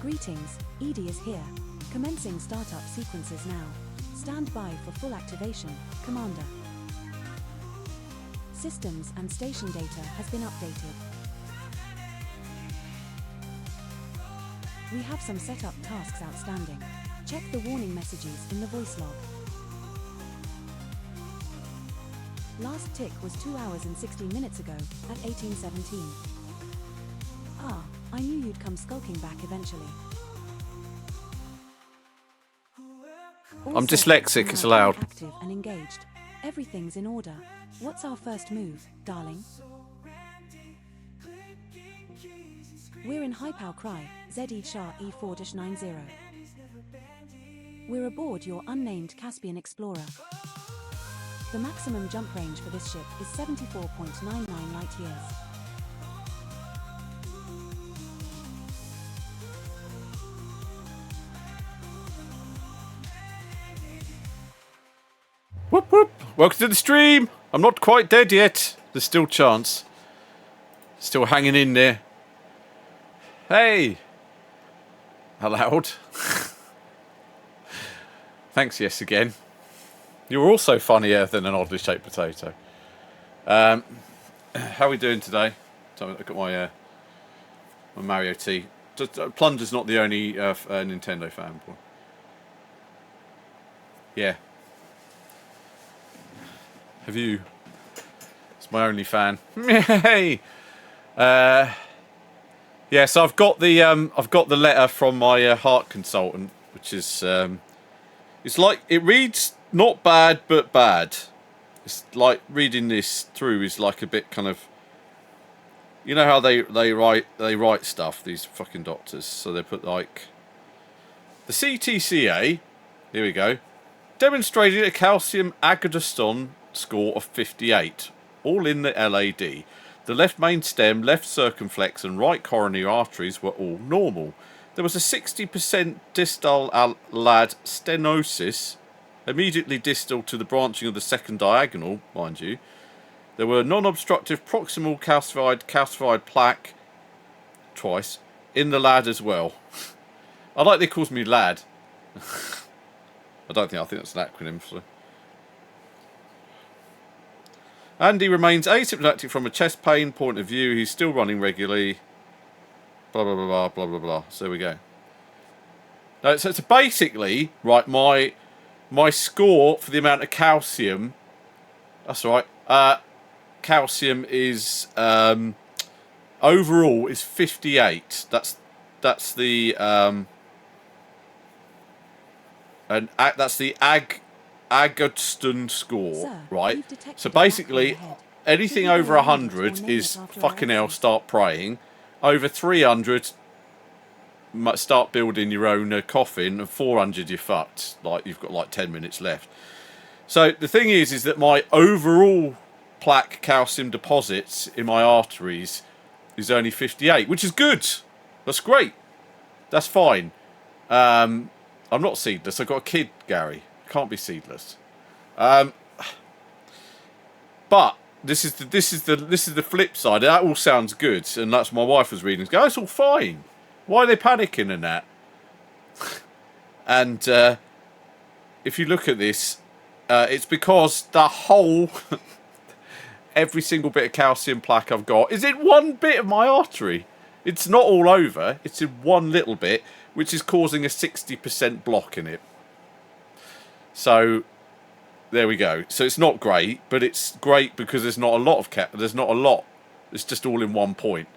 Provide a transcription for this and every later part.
Greetings, Edie is here. Commencing startup sequences now. Stand by for full activation, Commander. Systems and station data has been updated. We have some setup tasks outstanding. Check the warning messages in the voice log. Last tick was 2 hours and 16 minutes ago, at 18:17. Ah, I knew you'd come skulking back eventually. I'm dyslexic, it's allowed. Active and engaged. Everything's in order. What's our first move, darling? We're in High-Pow Cry, ZE Shah E4-90. We're aboard your unnamed Caspian Explorer. The maximum jump range for this ship is 74.99 light years. Whoop whoop! Welcome to the stream! I'm not quite dead yet. There's still chance. Still hanging in there. Hey! Allowed. Thanks, yes, again. You're also funnier than an oddly shaped potato. How are we doing today? So I've got my my Mario T. Plunger's not the only Nintendo fanboy. Yeah. Have you? It's my only fan. Hey. Yeah. So I've got the letter from my heart consultant, which is it's like it reads not bad but bad. It's like reading this through is like a bit kind of. You know how they write stuff, these fucking doctors. So they put like the CTCA. Here we go. Demonstrated a calcium agoniston score of 58, all in the LAD. The left main stem, left circumflex and right coronary arteries were all normal. There was a 60% distal LAD stenosis, immediately distal to the branching of the second diagonal, mind you. There were non-obstructive proximal calcified plaque, twice, in the LAD as well. I like they calls me lad. I think that's an acronym for. And he remains asymptomatic from a chest pain point of view. He's still running regularly. Blah, blah, blah, blah, blah, blah, blah. So there we go. Now, so basically, right, my score for the amount of calcium, that's right, calcium is, overall is 58. That's the, that's the Agatston score, Sir, right? So basically, anything over 100 is fucking hell, start praying. Over 300, start building your own coffin. And 400, you're fucked. Like, you've got like 10 minutes left. So the thing is that my overall plaque calcium deposits in my arteries is only 58, which is good. That's great. That's fine. I'm not seedless. I've got a kid, Gary. Can't be seedless. But this is the flip side. That all sounds good, and that's what my wife was reading. Go, it's all fine. Why are they panicking and that? And if you look at this, it's because the whole every single bit of calcium plaque I've got is in one bit of my artery. It's not all over. It's in one little bit, which is causing a 60% block in it. So there we go. So it's not great, but it's great because there's not a lot of there's not a lot. It's just all in one point.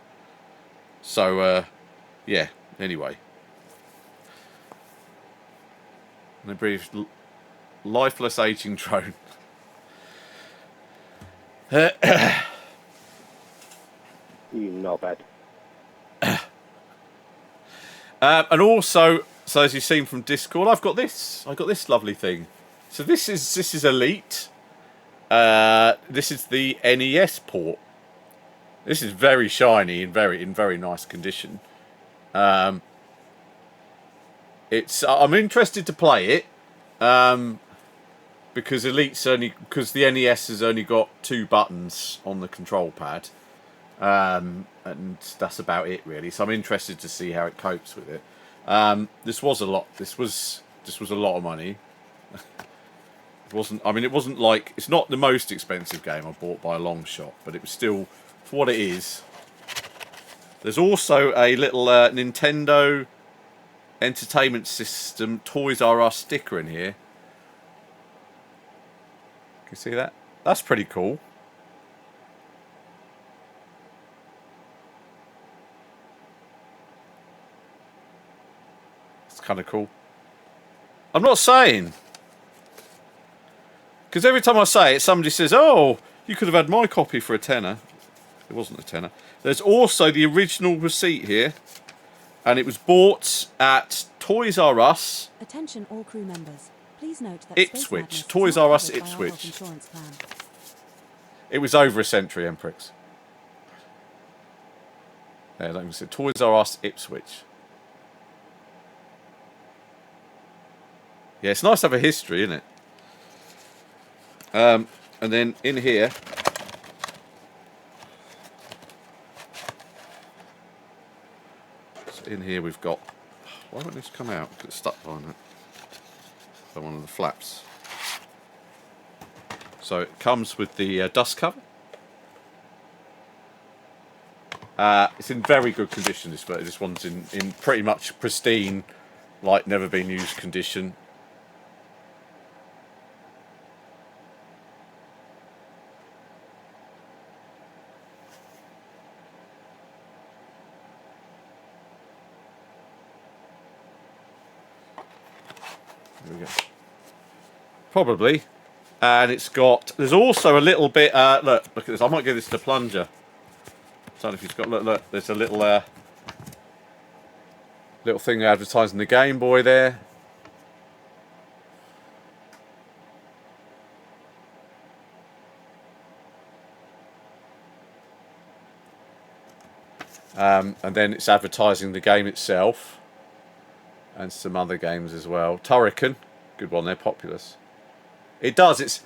So yeah. Anyway, and a brief lifeless aging drone. Not bad. And also, so as you've seen from Discord, I've got this. I got this lovely thing. So this is Elite. This is the NES port. This is very shiny and in very nice condition. It's I'm interested to play it because because the NES has only got 2 buttons on the control pad. And that's about it really. So I'm interested to see how it copes with it. This was a lot. This was a lot of money. It wasn't. I mean, it wasn't like it's not the most expensive game I bought by a long shot, but it was still for what it is. There's also a little Nintendo Entertainment System Toys R Us sticker in here. Can you see that? That's pretty cool. Kind of cool. I'm not saying, because every time I say it, somebody says, "Oh, you could have had my copy for a tenner." It wasn't a tenner. There's also the original receipt here, and it was bought at Toys R Us. Attention, all crew members. Please note that Ipswich. Toys R Us Ipswich. It was over a century, Emprix. Yeah, like I said, Toys R Us Ipswich. Yeah, it's nice to have a history, isn't it? And then in here, so in here we've got. Why won't this come out? It's stuck behind it. By one of the flaps. So it comes with the dust cover. It's in very good condition. This one's in pretty much pristine, like never been used condition. There we go. Probably. And it's got... There's also a little bit... look at this. I might give this to Plunger. I don't know if he's got... Look. There's a little... little thing advertising the Game Boy there. And then it's advertising the game itself. And some other games as well. Turrican. Good one. They're Populous. It does. It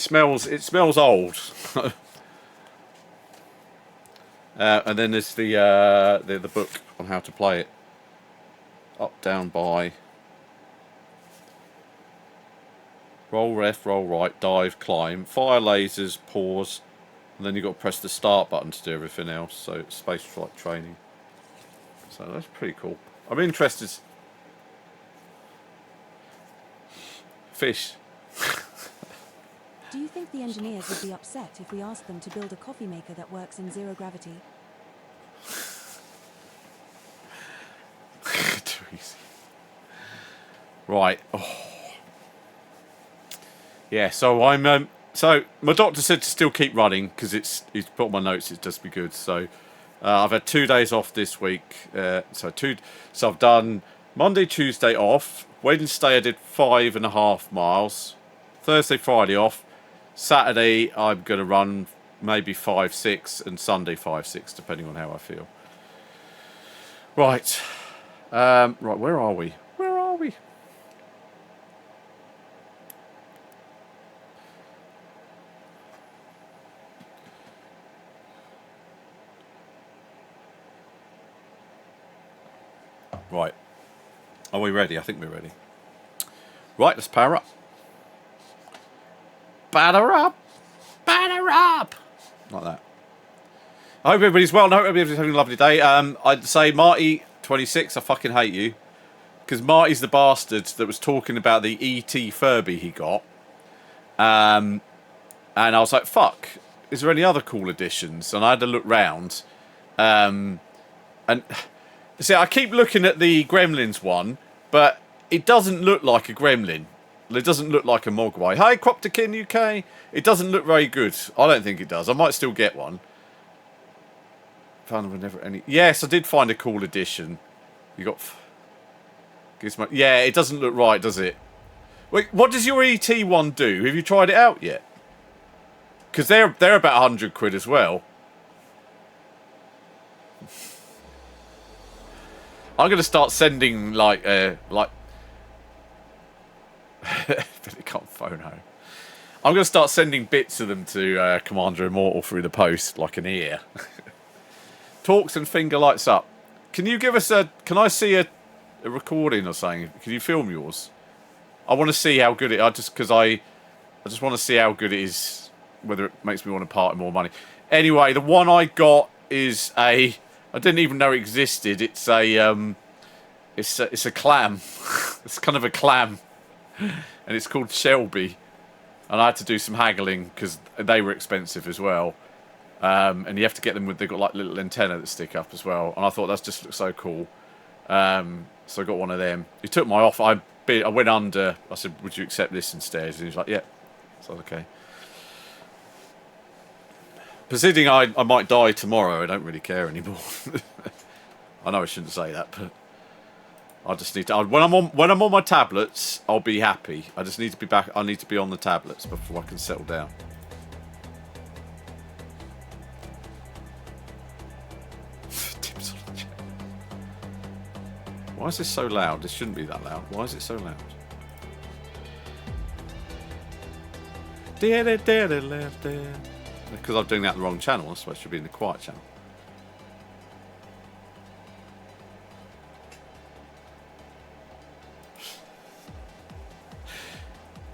smells old. And then there's the book on how to play it. Up, down, by. Roll left, roll right, dive, climb, fire lasers, pause, and then you've got to press the start button to do everything else. So it's space flight training. So that's pretty cool. I'm interested. Fish. Do you think the engineers would be upset if we asked them to build a coffee maker that works in zero gravity? Too easy. Right. Oh. Yeah. So I'm. So my doctor said to still keep running because he's put on my notes. It does be good. So I've had 2 days off this week. So I've done Monday, Tuesday off. Wednesday I did 5.5 miles. Thursday, Friday off. Saturday I'm going to run maybe 5, 6, and Sunday 5, 6, depending on how I feel. Right. Right. Where are we? Where are we? Right. Are we ready? I think we're ready. Right, let's power up. Batter up! Batter up! like that. I hope everybody's well. I hope everybody's having a lovely day. I'd say Marty 26. I fucking hate you because Marty's the bastard that was talking about the ET Furby he got. And I was like, fuck. Is there any other cool editions? And I had to look round. And see, I keep looking at the Gremlins one, but it doesn't look like a Gremlin. It doesn't look like a Mogwai. Hi, Cropterkin UK. It doesn't look very good. I don't think it does. I might still get one. Found never any. Yes, I did find a cool edition. You got. Gizmo. Yeah, it doesn't look right, does it? Wait, what does your ET one do? Have you tried it out yet? Because they're about 100 quid as well. I'm going to start sending like but it can't phone home. I'm going to start sending bits of them to Commander Immortal through the post, like an ear. Talks and finger lights up. Can you give us a? Can I see a recording or something? Can you film yours? I want to see how good it. I just want to see how good it is. Whether it makes me want to part more money. Anyway, the one I got is a. I didn't even know it existed. It's a. It's a clam. It's kind of a clam, and it's called Shelby. And I had to do some haggling because they were expensive as well. And you have to get them with, they've got like little antenna that stick up as well. And I thought that just looks so cool. So I got one of them. He took my offer. I went under. I said, would you accept this instead? And he was like, yeah. So I was okay. Considering I might die tomorrow, I don't really care anymore. I know I shouldn't say that, but I just need to. When I'm on my tablets, I'll be happy. I just need to be back. I need to be on the tablets before I can settle down. Why is this so loud? This shouldn't be that loud. Why is it so loud? Because I'm doing that on the wrong channel. That's why it should be in the quiet channel.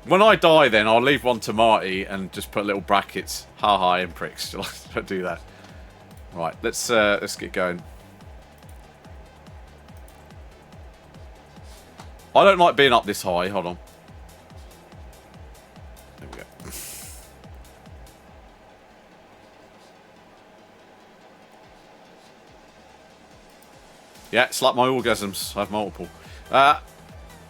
When I die, then I'll leave one to Marty and just put little brackets. Ha ha, impricks. I'll do that. Right, let's get going. I don't like being up this high. Hold on. There we go. Yeah, it's like my orgasms. I have multiple.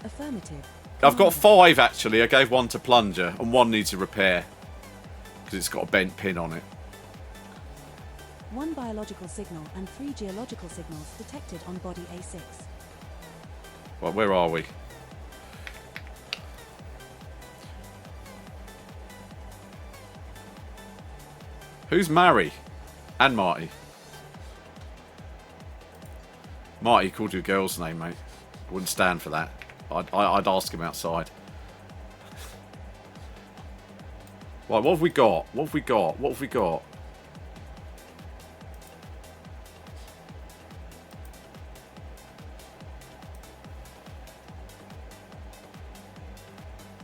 Affirmative. I've got 5 actually. I gave one to Plunger, and one needs a repair because it's got a bent pin on it. 1 biological signal and 3 geological signals detected on body A6. Right, where are we? Who's Mary? And Marty? Marty called you a girl's name, mate. Wouldn't stand for that. I'd ask him outside. Right, what have we got? What have we got? What have we got?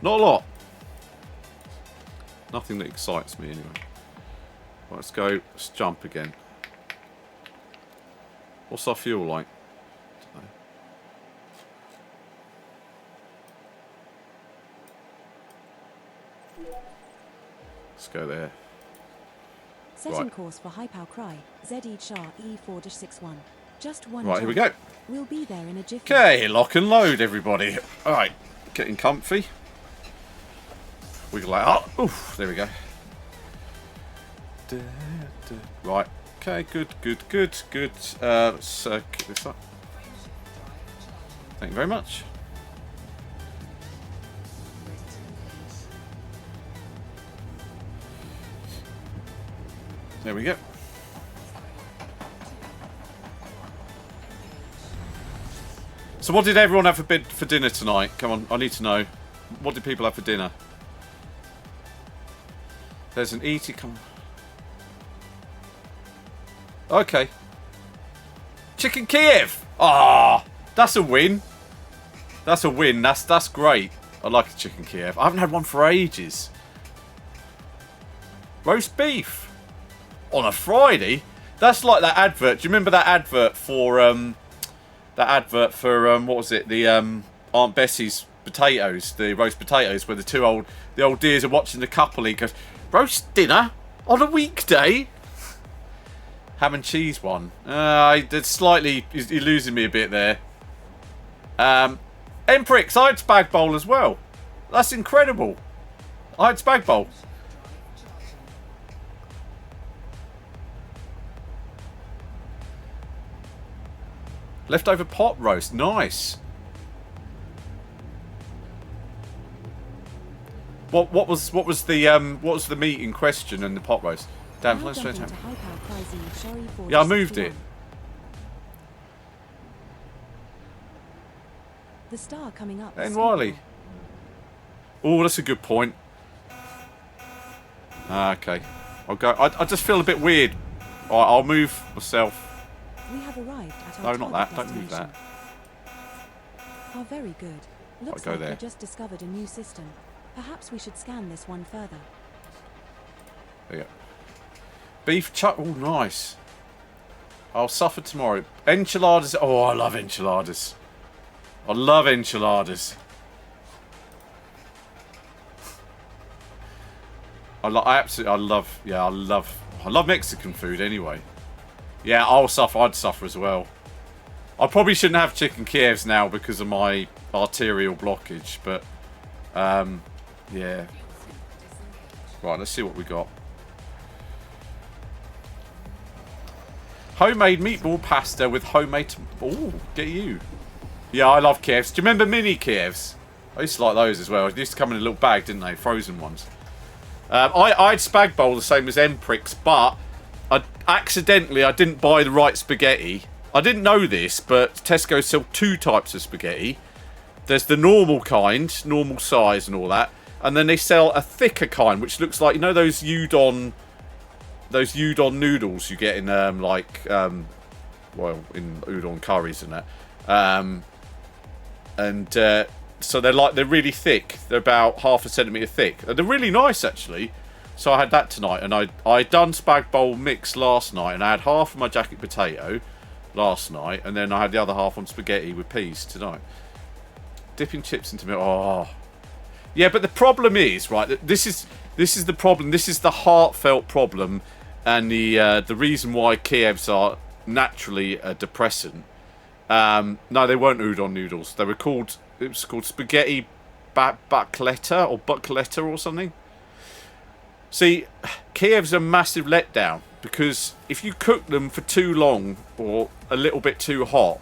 Not a lot. Nothing that excites me anyway. Right, let's go. Let's jump again. What's our fuel like? Let's go there. Setting Right. course for High Pow Cry, ZE Char E4-61. Just one. Right, here we jump. go. We'll be there in a jiffy. Okay, lock and load, everybody. Alright, getting comfy. Wiggle that up. Oof, there we go. Right, okay, good. Let's kick this up. Thank you very much. There we go. So what did everyone have for dinner tonight? Come on, I need to know. What did people have for dinner? There's an ET come. Okay. Chicken Kiev. Ah, that's a win. That's a win. That's great. I like a chicken Kiev. I haven't had one for ages. Roast beef. On a Friday? That's like that advert. Do you remember that advert for what was it? The Aunt Bessie's potatoes, the roast potatoes, where the old dears are watching the couple. He goes, roast dinner on a weekday. Ham and cheese one. It's slightly, you're losing me a bit there. Emprix, I had spag bowl as well. That's incredible. I had spag bowl. Leftover pot roast, nice. What was the meat in question and the pot roast? Damn, let's straight out. Yeah, I moved it. The star coming up. And Wiley. Oh, that's a good point. Okay, I'll go. I just feel a bit weird. All right, I'll move myself. We have arrived at our No, not that. Don't move that. Oh, very good. Looks go like there. we just discovered a new system. Perhaps we should scan this one further. There you go. Beef chuck. Oh, nice. I'll suffer tomorrow. Enchiladas. Oh, I love enchiladas. I love enchiladas. I love Mexican food anyway. Yeah, I'd suffer as well. I probably shouldn't have chicken Kievs now because of my arterial blockage, but yeah. Right, let's see what we got. Homemade meatball pasta with homemade... Oh, get you. Yeah, I love Kievs. Do you remember mini Kievs? I used to like those as well. They used to come in a little bag, didn't they? Frozen ones. I had spag bowl the same as Emprix, but I didn't buy the right spaghetti. I didn't know this, but Tesco sell two types of spaghetti. There's the normal kind, normal size and all that, and then they sell a thicker kind, which looks like, you know, those udon noodles you get in in udon curries and that. So they're really thick. They're about half a centimetre thick. They're really nice, actually. So I had that tonight, and I done spag bowl mix last night, and I had half of my jacket potato last night, and then I had the other half on spaghetti with peas tonight. Dipping chips into milk. Oh, yeah. But the problem is, right? That this is the problem. This is the heartfelt problem, and the reason why Kievs are naturally a depressant. No, they weren't udon noodles. They were called. It was called spaghetti bacletta or buckletta or something. See, Kiev's a massive letdown because if you cook them for too long or a little bit too hot,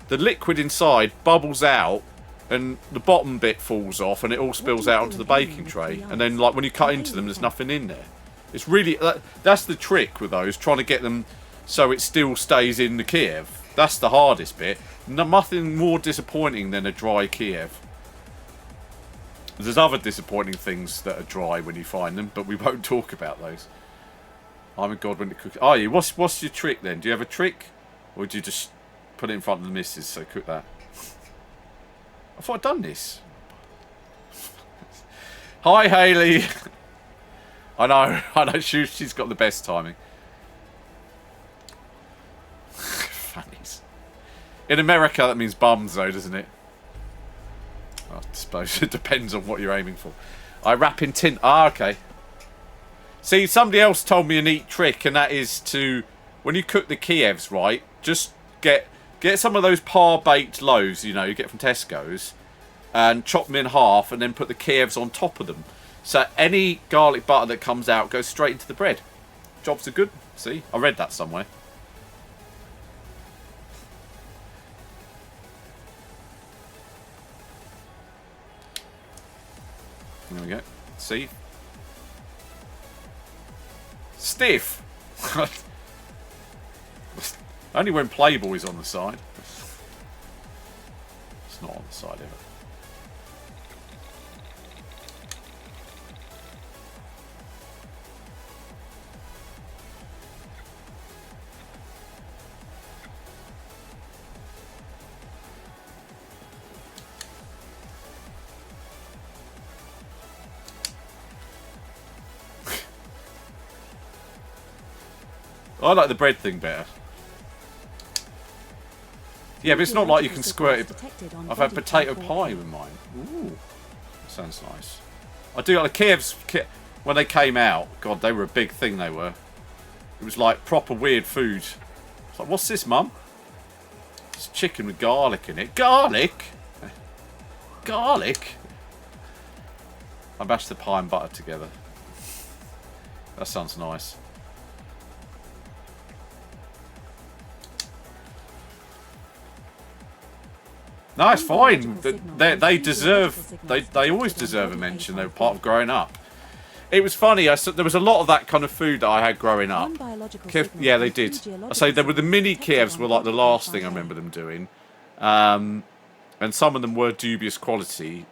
the liquid inside bubbles out and the bottom bit falls off and it all spills out onto the baking tray. And then, like, when you cut into them, there's nothing in there. It's really... That's the trick with those, trying to get them so it still stays in the Kiev. That's the hardest bit. Nothing more disappointing than a dry Kiev. There's other disappointing things that are dry when you find them, but we won't talk about those. I'm a god when it cooks. Are you? What's your trick then? Do you have a trick? Or do you just put it in front of the missus, so cook that? I thought I'd done this. Hi, Hayley. I know. She's got the best timing. Fannies. In America, that means bums, though, doesn't it? I suppose it depends on what you're aiming for. I wrap in tin. Ah, okay. See, somebody else told me a neat trick, and that is to, when you cook the Kievs, right, just get some of those par-baked loaves, you know, you get from Tesco's, and chop them in half, and then put the Kievs on top of them. So any garlic butter that comes out goes straight into the bread. Jobs are good. See, I read that somewhere. There we go. See? Stiff! Only when Playboy's on the side. It's not on the side ever. I like the bread thing better. Yeah, but it's not like you can squirt it. I've had potato pie with mine. Ooh, that sounds nice. I do like the Kiev's when they came out. God, they were a big thing. They were. It was like proper weird food. It's like, what's this, Mum? It's chicken with garlic in it. Garlic? Garlic? I mashed the pie and butter together. That sounds nice. No, it's fine. They deserve. They always deserve a mention. They were part of growing up. It was funny. There was a lot of that kind of food that I had growing up. Yeah, they did. I say there were the mini Kievs were like the last thing I remember them doing, and some of them were dubious quality,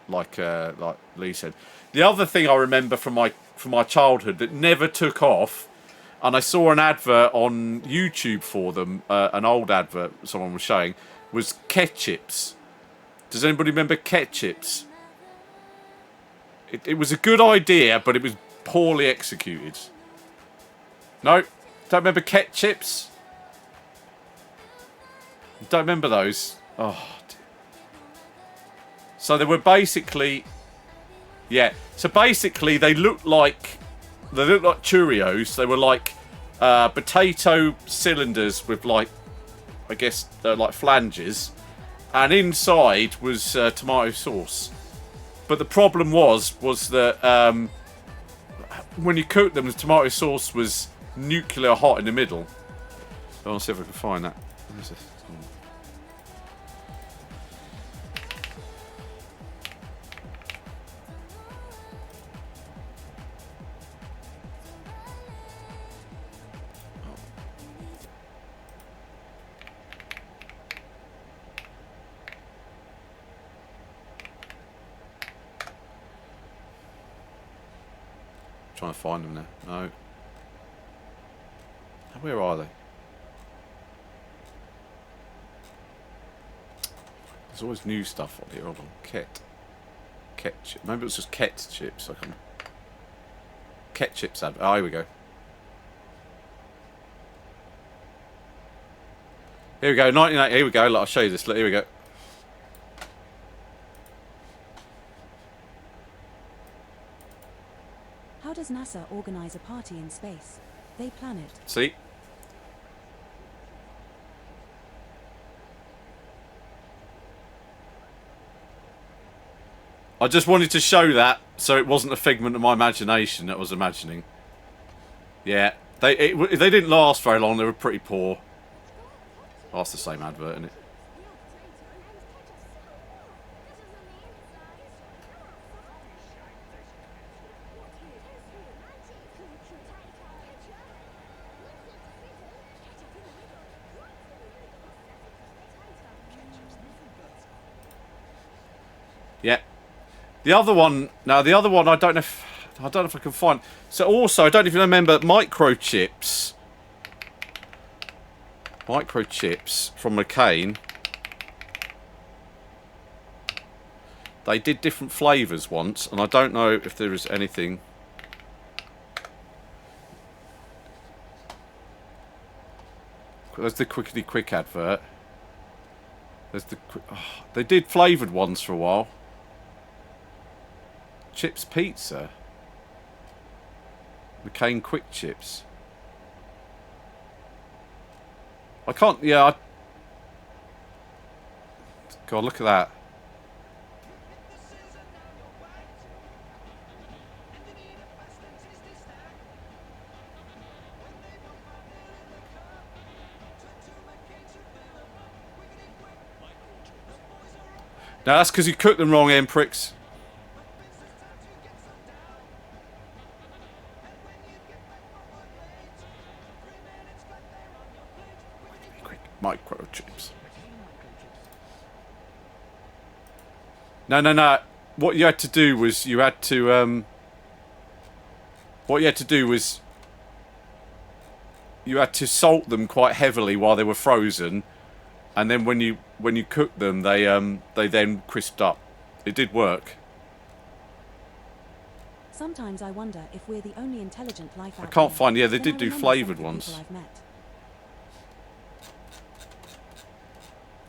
like Lee said. The other thing I remember from my childhood that never took off, and I saw an advert on YouTube for them, an old advert someone was showing, was ketchups. Does anybody remember ketchups? It was a good idea, but it was poorly executed. No? Don't remember ketchups? Don't remember those? Oh, dear. So they were basically... Yeah, so basically they looked like Cheerios. They were like potato cylinders with like, I guess, like flanges, and inside was tomato sauce. But the problem was that when you cooked them, the tomato sauce was nuclear hot in the middle. I'll see if I can find that. Where is this? Trying to find them now. No. Where are they? There's always new stuff on here. Hold on. Ketchup. Maybe it was just ketchups. I can. Ketchups. Oh, here we go. Here we go. 1980. Here we go. Look, I'll show you this. Look, here we go. How does NASA organize a party in space? They plan it. See? I just wanted to show that so it wasn't a figment of my imagination that I was imagining. Yeah, they didn't last very long. They were pretty poor. Oh, that's the same advert, isn't it? Yeah. The other one, I don't know if I can find. So also, I don't even remember microchips. Microchips from McCain. They did different flavours once, and I don't know if there is anything. There's the Quickety Quick advert. There's the. They did flavoured ones for a while. Chips Pizza. McCain Quick Chips. I can't. Yeah. God, look at that. Now that's because you cooked them wrong, em pricks. Microchips. No. What you had to do was you had to salt them quite heavily while they were frozen, and then when you cooked them, they then crisped up. It did work. Sometimes I wonder if we're the only intelligent life out I can't there. find... Yeah, they Then did I do remember flavoured some of the ones. people I've met.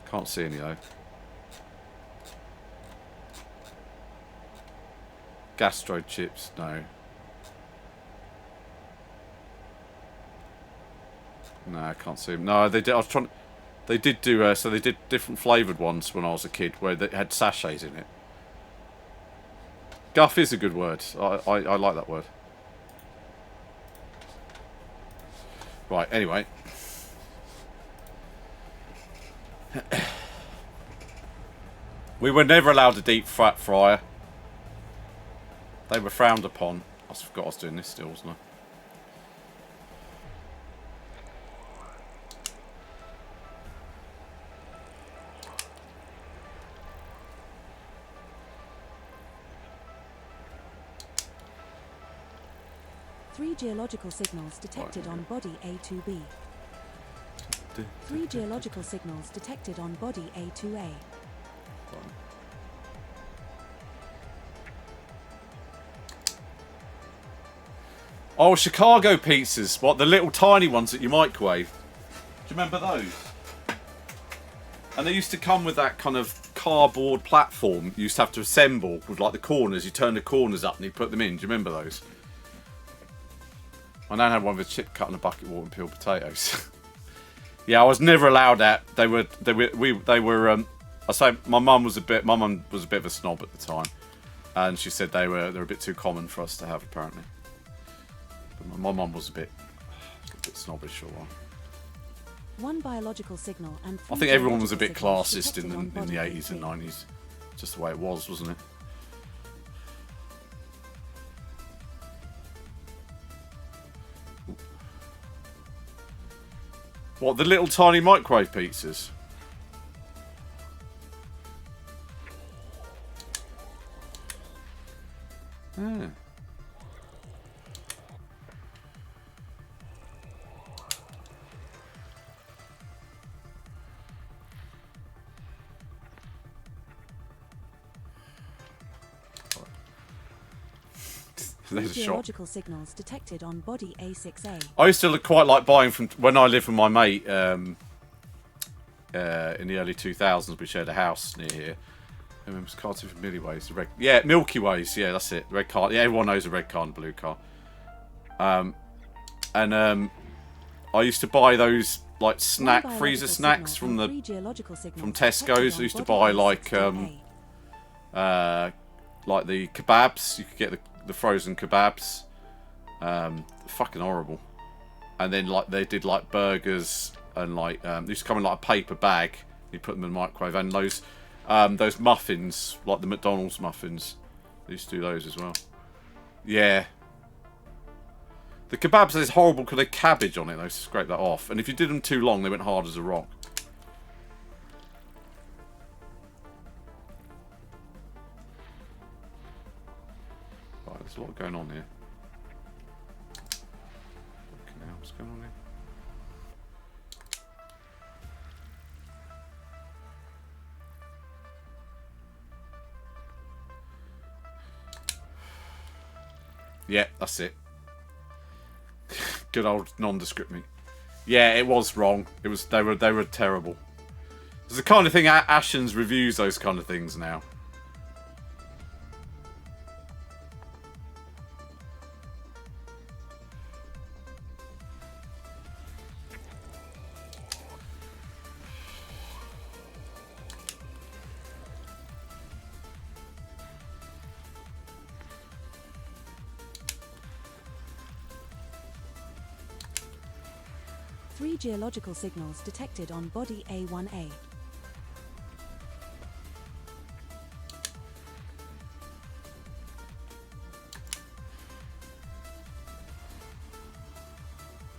Can't see any though. Gastro chips, no. No, I can't see them. No, they did. I was trying. They did do. So they did different flavoured ones when I was a kid, where they had sachets in it. Guff is a good word. I like that word. Right. Anyway. We were never allowed to deep fat fryer. They were frowned upon. I forgot I was doing this still, wasn't I? Three geological signals detected on body A2B. 3 geological signals detected on body A2A. Oh, Chicago pizzas. What, the little tiny ones that you microwave? Do you remember those? And they used to come with that kind of cardboard platform you used to have to assemble with like the corners. You turn the corners up and you put them in. Do you remember those? My nan had one with a chip cut and a bucket of water and peeled potatoes. Yeah, I was never allowed that. They were. I say my mum was a bit of a snob at the time, and she said they were a bit too common for us to have apparently. But my mum was a bit snobbish or what. One biological signal and I think everyone was a bit signals classist in detected the on body 80s and A2. 90s. Just the way it was, wasn't it? What, the little tiny microwave pizzas? Hmm. There's a shop. Geological signals detected on body A6A. I used to quite like buying from when I lived with my mate in the early 2000s. We shared a house near here. I remember it's cars from Milky Ways. The red, yeah, Milky Ways. Yeah, that's it. The red car. Yeah, everyone knows the red car and the blue car. I used to buy those like freezer snacks from Tesco's. I used to buy like the kebabs. You could get the frozen kebabs. Fucking horrible. And then like they did like burgers and like they used to come in like a paper bag. You put them in the microwave and those muffins, like the McDonald's muffins. They used to do those as well. Yeah. The kebabs is horrible because they cabbage on it. They scrape that off. And if you did them too long, they went hard as a rock. Right, there's a lot going on here. Okay, now what's going on here? Yeah, that's it. Good old nondescript meat. Yeah, it was wrong. It was they were terrible. It's the kind of thing Ashens reviews those kind of things now. Three geological signals detected on body A1A.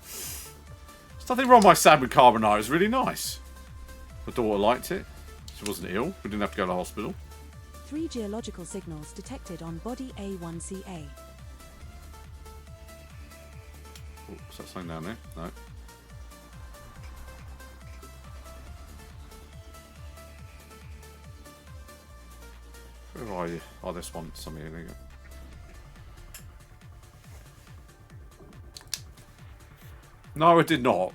There's nothing wrong with my salmon carbonara. It's really nice. My daughter liked it. She wasn't ill. We didn't have to go to the hospital. Three geological signals detected on body A1CA. Oh, what's that saying down there? No. Where are you? Oh, this one. Some here. There you go. No, I did not.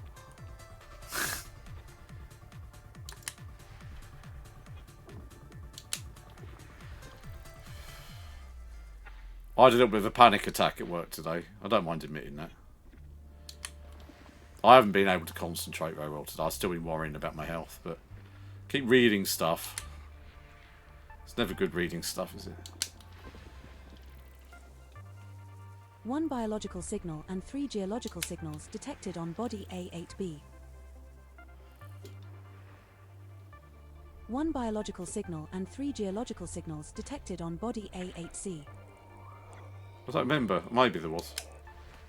I had a little bit of a panic attack at work today. I don't mind admitting that. I haven't been able to concentrate very well today. I've still been worrying about my health, but keep reading stuff. It's never good reading stuff, is it? 1 biological signal and 3 geological signals detected on body A8B. 1 biological signal and 3 geological signals detected on body A8C. I don't remember. Maybe there was.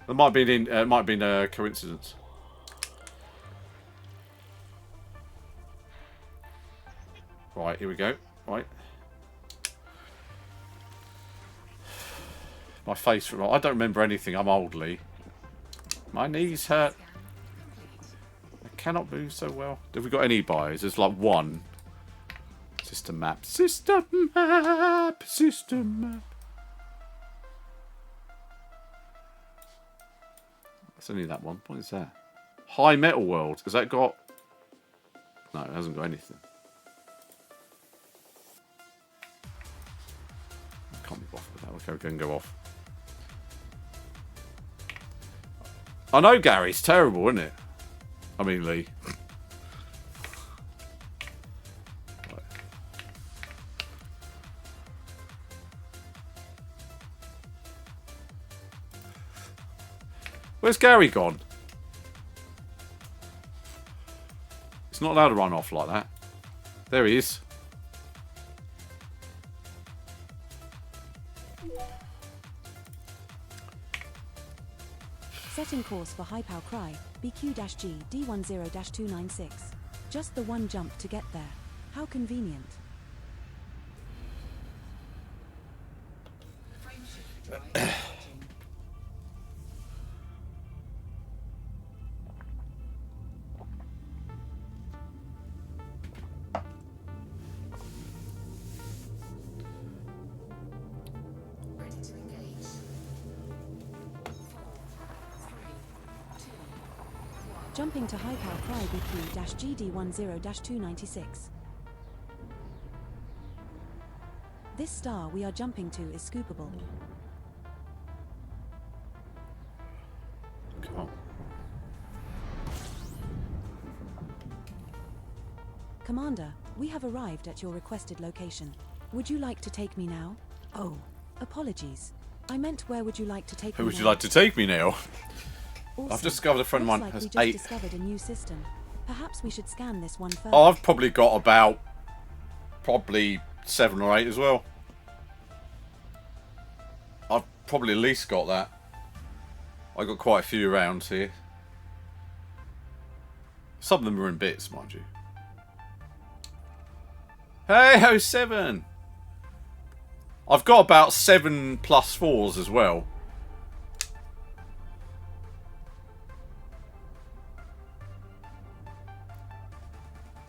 There might have been a coincidence. Right, here we go. Right. My face. I don't remember anything. I'm old, Lee. My knees hurt. I cannot move so well. Have we got any buys? There's like one. System map. System map. System map. It's only that one. What is that? High Metal World. Has that got... No, it hasn't got anything. I can't be bothered with that. Okay, we're going to go off. I know, Gary. It's terrible, isn't it? I mean, Lee. Right. Where's Gary gone? It's not allowed to run off like that. There he is. Setting course for High Pow Cry, BQ-G D10-296. Just the one jump to get there. How convenient. Jumping to High Pow Cry BQ-G D10-296. This star we are jumping to is scoopable. Come on. Commander, we have arrived at your requested location. Would you like to take me now? Oh, apologies. I meant where would you like to take me now? Who would you like to take me now? Awesome. I've discovered a friend of mine Looks has like we 8. just discovered a new system. Perhaps we should scan this one first. Oh, I've probably got about 7 or 8 as well. I've probably at least got that. I got quite a few around here. Some of them are in bits, mind you. Hey, 07! I've got about 7 plus 4s as well.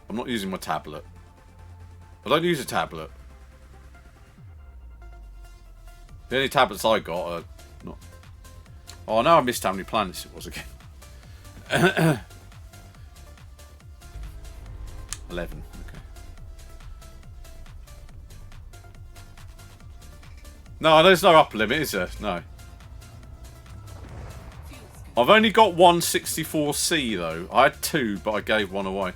I'm not using my tablet. I don't use a tablet. The only tablets I got are not... Oh, now I missed how many planets it was again. 11, okay. No, there's no upper limit, is there? No. I've only got one 64C though. I had 2, but I gave one away.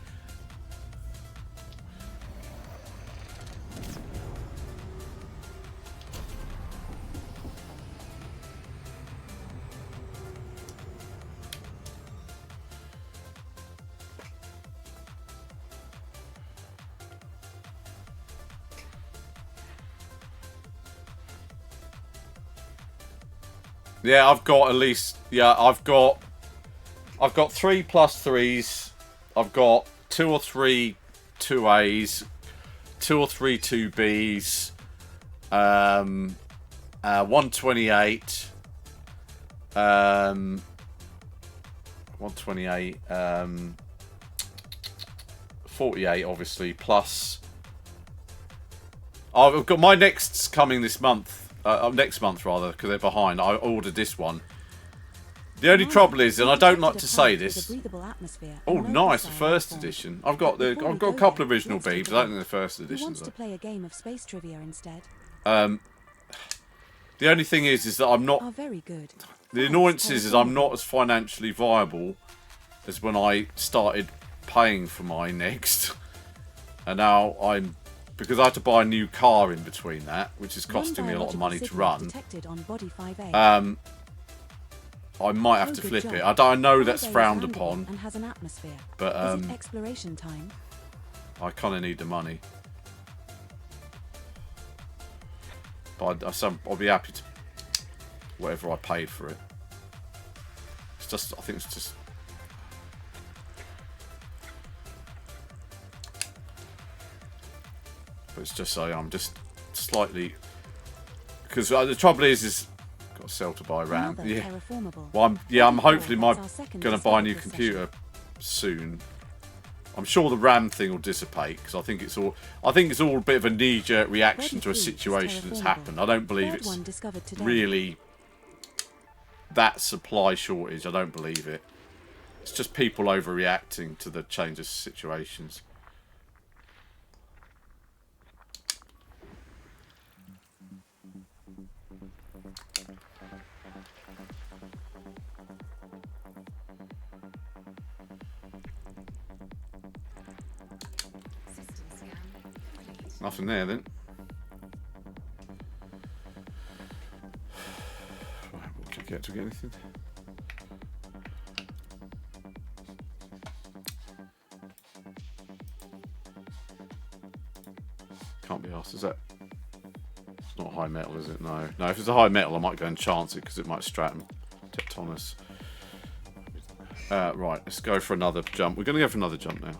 Yeah, I've got at least... Yeah, I've got 3 plus 3s. I've got 2 or 3 2As. 2 or 3 2Bs. 128. 128. 48, obviously, plus... Oh, I've got my next's coming this month. Next month, rather, because they're behind. I ordered this one. The only trouble is, and I don't like Constructed to a say plant with this. a breathable atmosphere Oh, and no nice, the fissile first formed. edition. I've got But before we a go couple there, of original let's take beeps. a I don't vote. think the first Who editions wants are. to play a game of space trivia instead? The only thing is that I'm not. Are very good. The Thanks, annoyance is I'm terraformable. not as financially viable as when I started paying for my next, and now I'm because I had to buy a new car in between that, which is costing me a lot of money to run. Detected on body 5A. I might have to good flip job. it. I know that's 5A is frowned landable upon, and has an atmosphere. but Is it exploration time? I kind of need the money. But I'll be happy to whatever I paid for it. It's just, I think it's just. But it's just so I'm just slightly because the trouble is got to sell to buy RAM. Another Yeah. terraformable. Well, I'm hopefully That's our second going to buy a new discovery computer soon. I'm sure the RAM thing will dissipate because I think it's all a bit of a knee-jerk reaction to a Ready food is situation that's terraformable. happened. I don't believe Third it's one discovered today. really that supply shortage. I don't believe it. It's just people overreacting to the change of situations. Nothing there then. Right, what can I get to get anything? Can't be asked, is that? It's not high metal, is it? No. No, if it's a high metal, I might go and chance it because it might stratum Tectonus. Right, let's go for another jump. We're going to go for another jump now.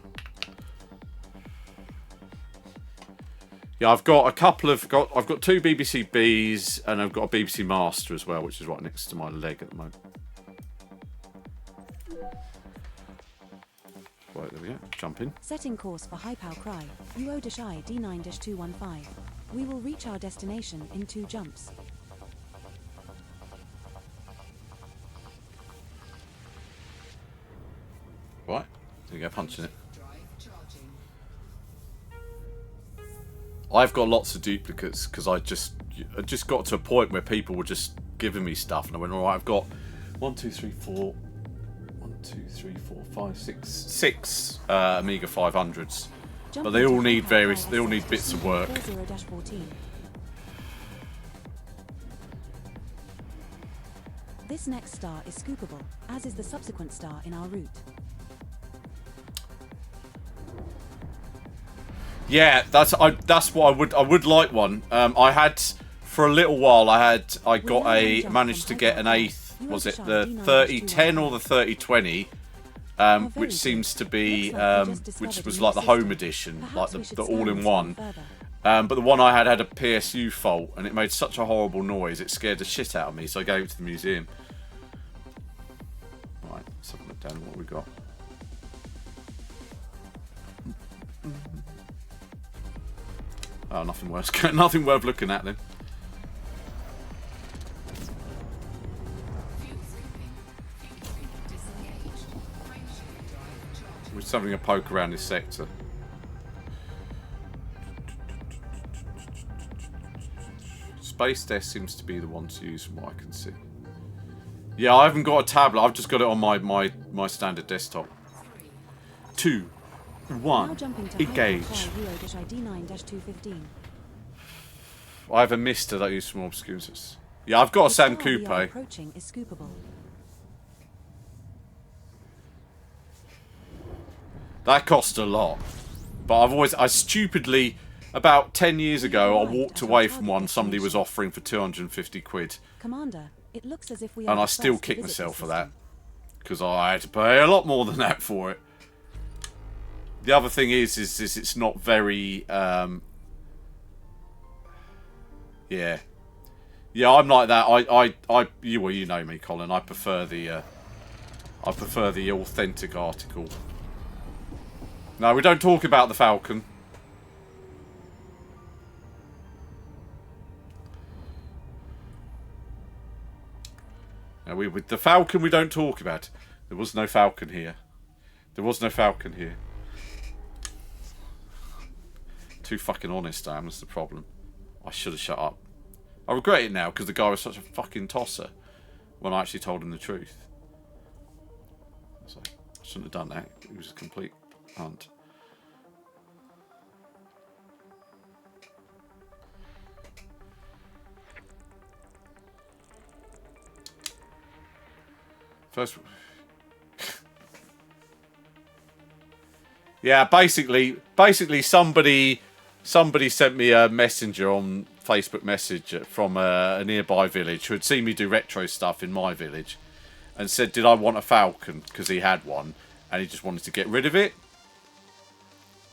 Yeah, I've got a couple of I've got two BBC Bs and I've got a BBC Master as well, which is right next to my leg at the moment. Right, there we go. Jump in. Setting course for High Pow Cry, UO-I D9-215. We will reach our destination in 2 jumps. Right, there you go, punching it. I've got lots of duplicates because I just got to a point where people were just giving me stuff, and I went, all right, I've got 6 Amiga 500s, but they all need they all need bits of work. 40-14. This next star is scoopable, as is the subsequent star in our route. Yeah, that's what I would like one. I had for a little while. I managed to get an 8th. Was it the 3010 or the 3020? Which seems to be which was like the home edition, like the all-in-one. But the one I had a PSU fault, and it made such a horrible noise. It scared the shit out of me, so I gave it to the museum. Right, let's have a look down at what we got. Oh, nothing worse. Nothing worth looking at then. We're just having a poke around this sector. Space Desk seems to be the one to use from what I can see. Yeah, I haven't got a tablet. I've just got it on my standard desktop. 2, 1, engage. I have a mister that uses more obscures. Yeah, I've got a Sam Coupe. Approaching is scoopable. That cost a lot. But I stupidly, about 10 years ago, I walked away from one somebody was offering for 250 quid. Commander, it looks as if we And are I still kick myself for that. Because I had to pay a lot more than that for it. The other thing is it's not very, yeah. Yeah, I'm like that. You know me, Colin. I prefer the authentic article. No, we don't talk about the Falcon. Now with the falcon, we don't talk about. There was no falcon here. There was no falcon here. Too fucking honest, I am. That's the problem. I should have shut up. I regret it now because the guy was such a fucking tosser when I actually told him the truth. So I shouldn't have done that. It was a complete hunt. First, yeah, basically, somebody sent me a messenger on Facebook Message from a nearby village who had seen me do retro stuff in my village, and said, "Did I want a falcon?" Because he had one, and he just wanted to get rid of it.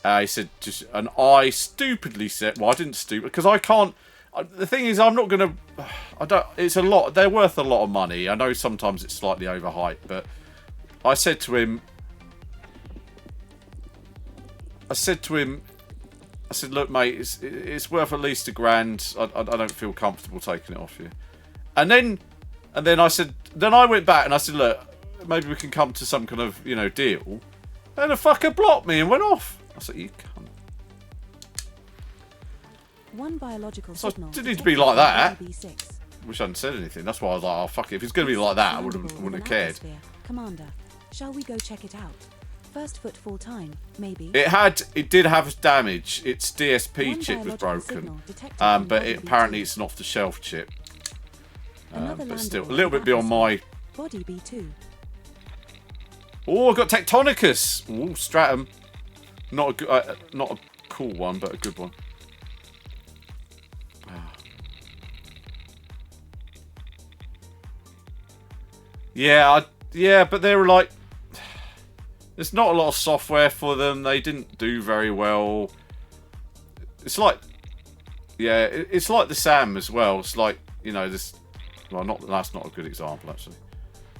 He said, and I stupidly said, "Well, I didn't stupid because I can't." The thing is, I'm not gonna. I don't. It's a lot. They're worth a lot of money. I know sometimes it's slightly overhyped, but I said to him. I said, "Look, mate, it's worth at least $1,000. I don't feel comfortable taking it off you." And then I said, then I went back and I said, "Look, maybe we can come to some kind of deal." And the fucker blocked me and went off. I said, "You can't." One biological So signal it didn't need to be like that. B6. Wish I hadn't said anything. That's why I was like, "Oh fuck it." If it's going to be like that, I wouldn't have cared. Atmosphere. Commander, shall we go check it out? First footfall time, maybe. It did have damage. Its DSP One chip was biological broken, signal detected on but body apparently B2. it's an off-the-shelf chip. Another But still, a landable little bit with beyond my. atmosphere. Body B2. Oh, I got Tectonicus. Ooh, Stratum. Not a cool one, but a good one. Yeah, but they were like, there's not a lot of software for them. They didn't do very well. It's like, yeah, it's like the Sam as well. It's like, this. Well, that's not a good example actually.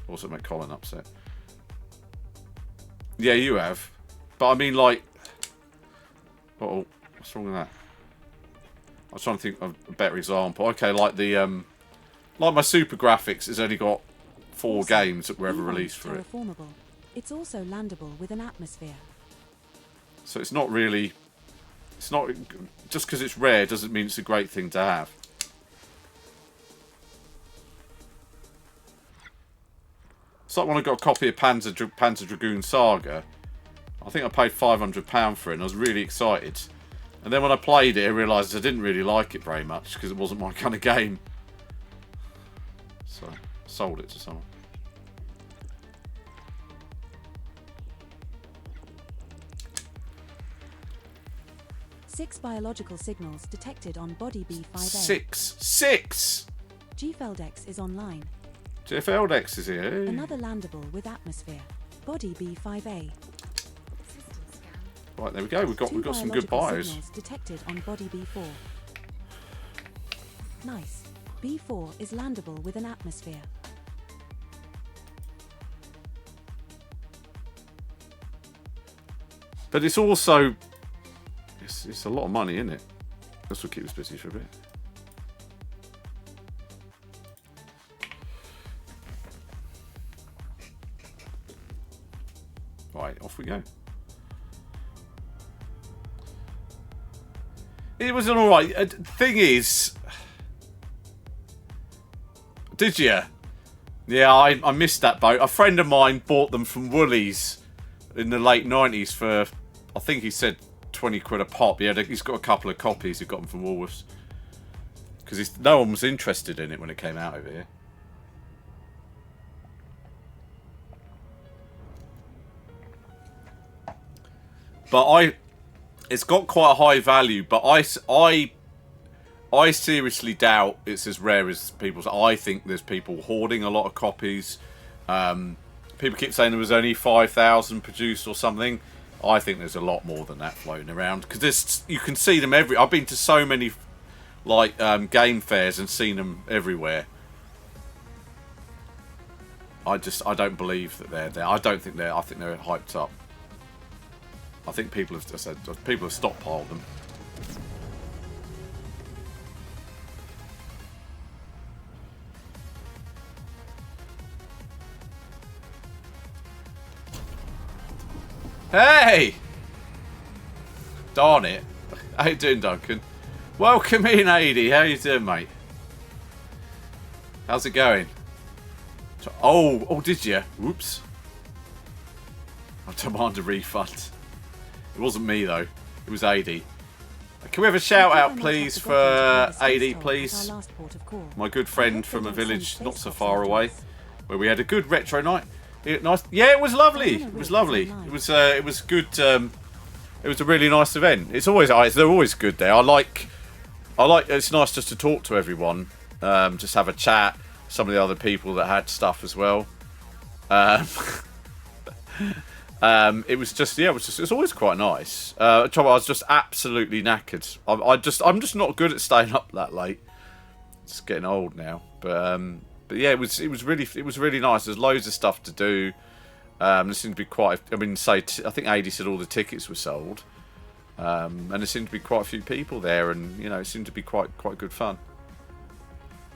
Also make Colin upset. Yeah, you have, but I mean like, oh, what's wrong with that? I was trying to think of a better example. Okay, like the like my Super Graphics has only got 4 games that were ever released for it. Terraformable. It's also landable with an atmosphere. So it's not really. It's not just because it's rare doesn't mean it's a great thing to have. It's like when I got a copy of Panzer Dragoon Saga. I think I paid £500 for it, and I was really excited. And then when I played it, I realised I didn't really like it very much because it wasn't my kind of game. So, sold it to someone. Six biological signals detected on body B5A. Six! Gfeldex is online. Gfeldex is here. Another landable with atmosphere. Body B5A. Right, there we go. We've got some good biological bios. signals detected on body B4. Nice. B4 is landable with an atmosphere. But it's also it's a lot of money, isn't it? That's what keeps us busy for a bit. Right, off we go. It was an alright. Thing is, did you? Yeah, I missed that boat. A friend of mine bought them from Woolies in the late 90s for, I think he said 20 quid a pop. Yeah, he's got a couple of copies. He got them from Woolworths. Because no one was interested in it when it came out over here. But it's got quite a high value, but I seriously doubt it's as rare as people say. I think there's people hoarding a lot of copies. People keep saying there was only 5,000 produced or something. I think there's a lot more than that floating around because you can see them I've been to so many like game fairs and seen them everywhere. I don't believe that they're there. I think they're hyped up. I think people have stockpiled them. Hey! Darn it. How you doing, Duncan? Welcome in, AD. How you doing, mate? How's it going? Oh, did you? Whoops. I demand a refund. It wasn't me, though. It was AD. Can we have a shout out, please, for AD, please? My good friend from a village not so far away, where we had a good retro night. Nice. Yeah, it was lovely. It was lovely. It was good. It was a really nice event. They're always good there. I like. It's nice just to talk to everyone. Just have a chat. Some of the other people that had stuff as well. It was always quite nice. I was just absolutely knackered. I'm just not good at staying up that late. Just getting old now. But yeah, it was really nice. There's loads of stuff to do. There seemed to be quite. I think AD said all the tickets were sold, and there seemed to be quite a few people there, and it seemed to be quite good fun.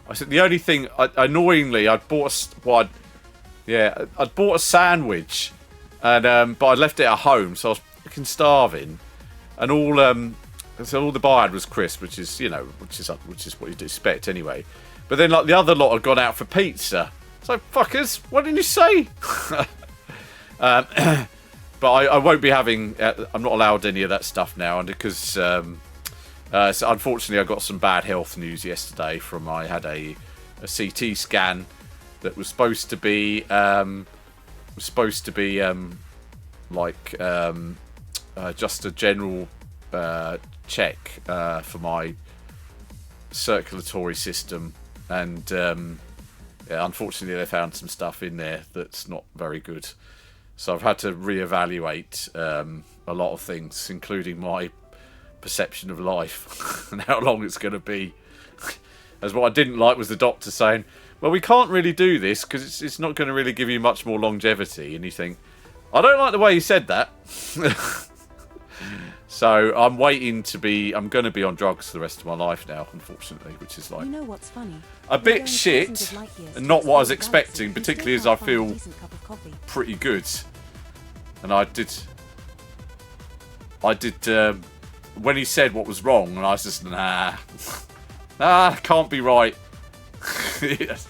I said the only thing, annoyingly, I'd bought a sandwich, and but I left it at home, so I was fucking starving, and all the bar had was crisp, which is what you'd expect anyway. But then the other lot had gone out for pizza. So fuckers, why didn't you say? But I won't be having. I'm not allowed any of that stuff now, and because so unfortunately I got some bad health news yesterday. I had a CT scan that was supposed to be just a general check for my circulatory system, and unfortunately they found some stuff in there that's not very good. So I've had to reevaluate a lot of things, including my perception of life and how long it's going to be. As what I didn't like was the doctor saying, well, we can't really do this because it's not going to really give you much more longevity. And you think, I don't like the way he said that. So I'm going to be on drugs for the rest of my life now, unfortunately, which is like what's funny? A bit shit, and not what I was expecting, particularly as I feel pretty good. And I did when he said what was wrong, and I was just can't be right. Yes.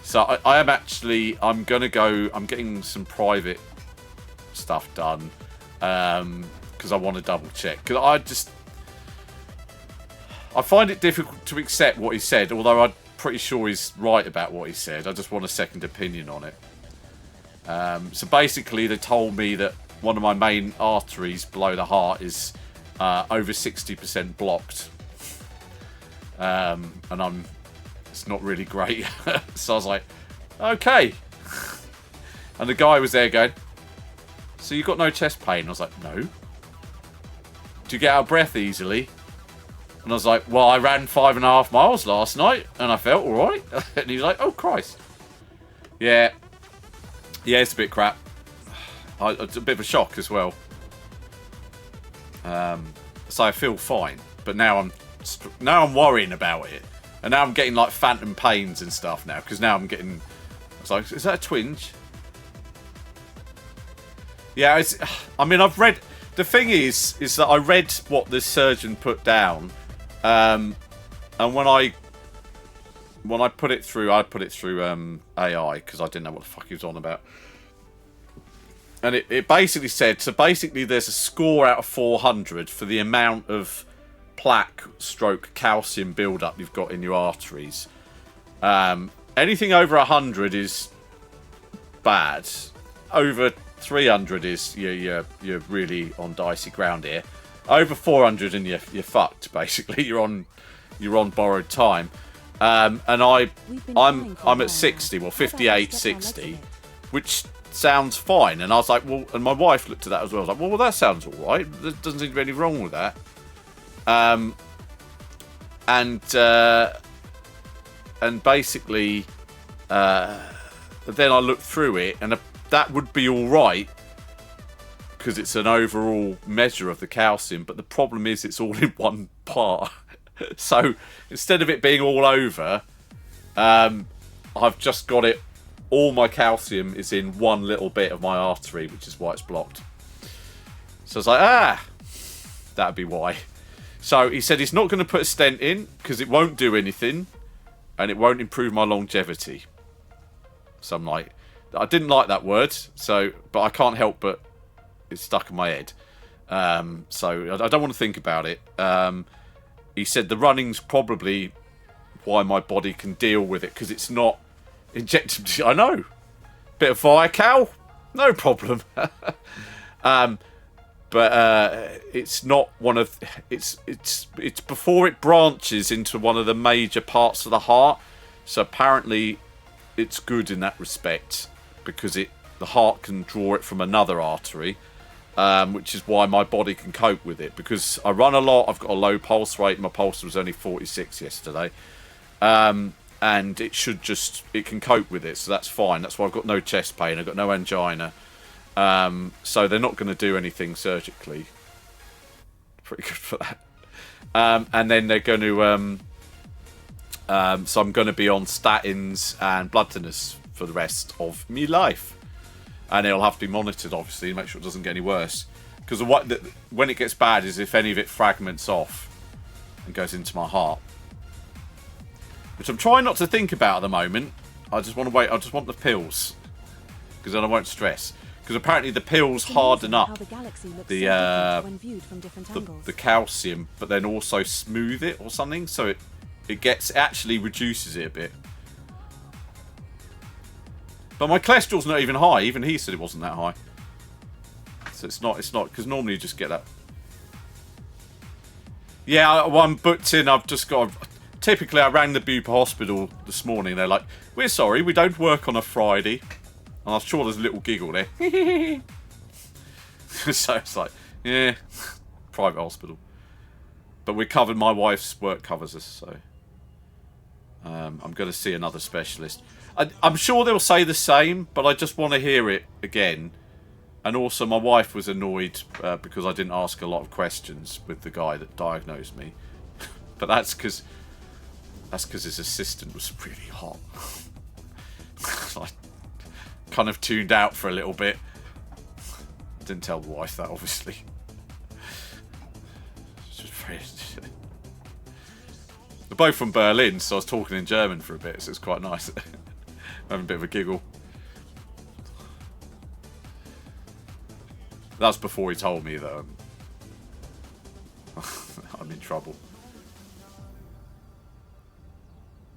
So I'm getting some private stuff done, because I want to double check. Because I find it difficult to accept what he said, although I'm pretty sure he's right about what he said. I just want a second opinion on it. So basically, they told me that one of my main arteries below the heart is over 60% blocked, and it's not really great. So I was like, okay. And the guy was there going, so you got no chest pain? I was like, no. Do you get out of breath easily? And I was like, well, I ran 5.5 miles last night and I felt alright. And he was like, oh Christ. Yeah, it's a bit crap. It's a bit of a shock as well. So I feel fine, but now I'm worrying about it, and now I'm getting like phantom pains and stuff now, because now I'm getting. It's like, is that a twinge? Yeah, I've read. The thing is that I read what the surgeon put down, and when I put it through, AI because I didn't know what the fuck he was on about. And it basically said, so basically there's a score out of 400 for the amount of plaque stroke calcium buildup you've got in your arteries. Anything over 100 is bad. Over 300 is you're really on dicey ground here. Over 400 and you're fucked, basically. You're on borrowed time. And I'm at 60, well 58, 60, which sounds fine. And I was like, well, and my wife looked at that as well. I was like, well, that sounds all right. There doesn't seem to be any wrong with that. And basically, then I looked through it, and that would be all right because it's an overall measure of the calcium. But the problem is, it's all in one part. So instead of it being all over, I've just got it. All my calcium is in one little bit of my artery, which is why it's blocked. So I was like, that'd be why. So he said he's not going to put a stent in because it won't do anything and it won't improve my longevity. So I'm like, I didn't like that word, but I can't help but it's stuck in my head. So I don't want to think about it. He said the running's probably why my body can deal with it because it's not injected. I know. Bit of Viacal, no problem. But it's not one of it's before it branches into one of the major parts of the heart. So apparently, it's good in that respect because the heart can draw it from another artery, which is why my body can cope with it. Because I run a lot, I've got a low pulse rate. My pulse was only 46 yesterday, and it can cope with it, so that's fine. That's why I've got no chest pain. I've got no angina. So they're not going to do anything surgically. Pretty good for that. And then they're going to... so I'm going to be on statins and blood thinners for the rest of my life. And it'll have to be monitored, obviously, to make sure it doesn't get any worse. Because when it gets bad is if any of it fragments off and goes into my heart. Which I'm trying not to think about at the moment. I just want to wait. I just want the pills. Because then I won't stress. Because apparently the pills harden up the calcium, but then also smooth it or something, so it actually reduces it a bit. But my cholesterol's not even high. Even he said it wasn't that high. So it's not because normally you just get that. Yeah, I'm booked in. I've just got. Typically, I rang the Bupa hospital this morning. They're like, "We're sorry, we don't work on a Friday." And I'm sure there's a little giggle there. So it's like, yeah, private hospital. But we're covered, my wife's work covers us, so I'm going to see another specialist. I'm sure they'll say the same, but I just want to hear it again. And also my wife was annoyed because I didn't ask a lot of questions with the guy that diagnosed me. But that's because his assistant was really hot. Like, kind of tuned out for a little bit. Didn't tell the wife that, obviously. It's just very... They're both from Berlin, so I was talking in German for a bit, so it's quite nice. Having a bit of a giggle. That's before he told me that I'm in trouble.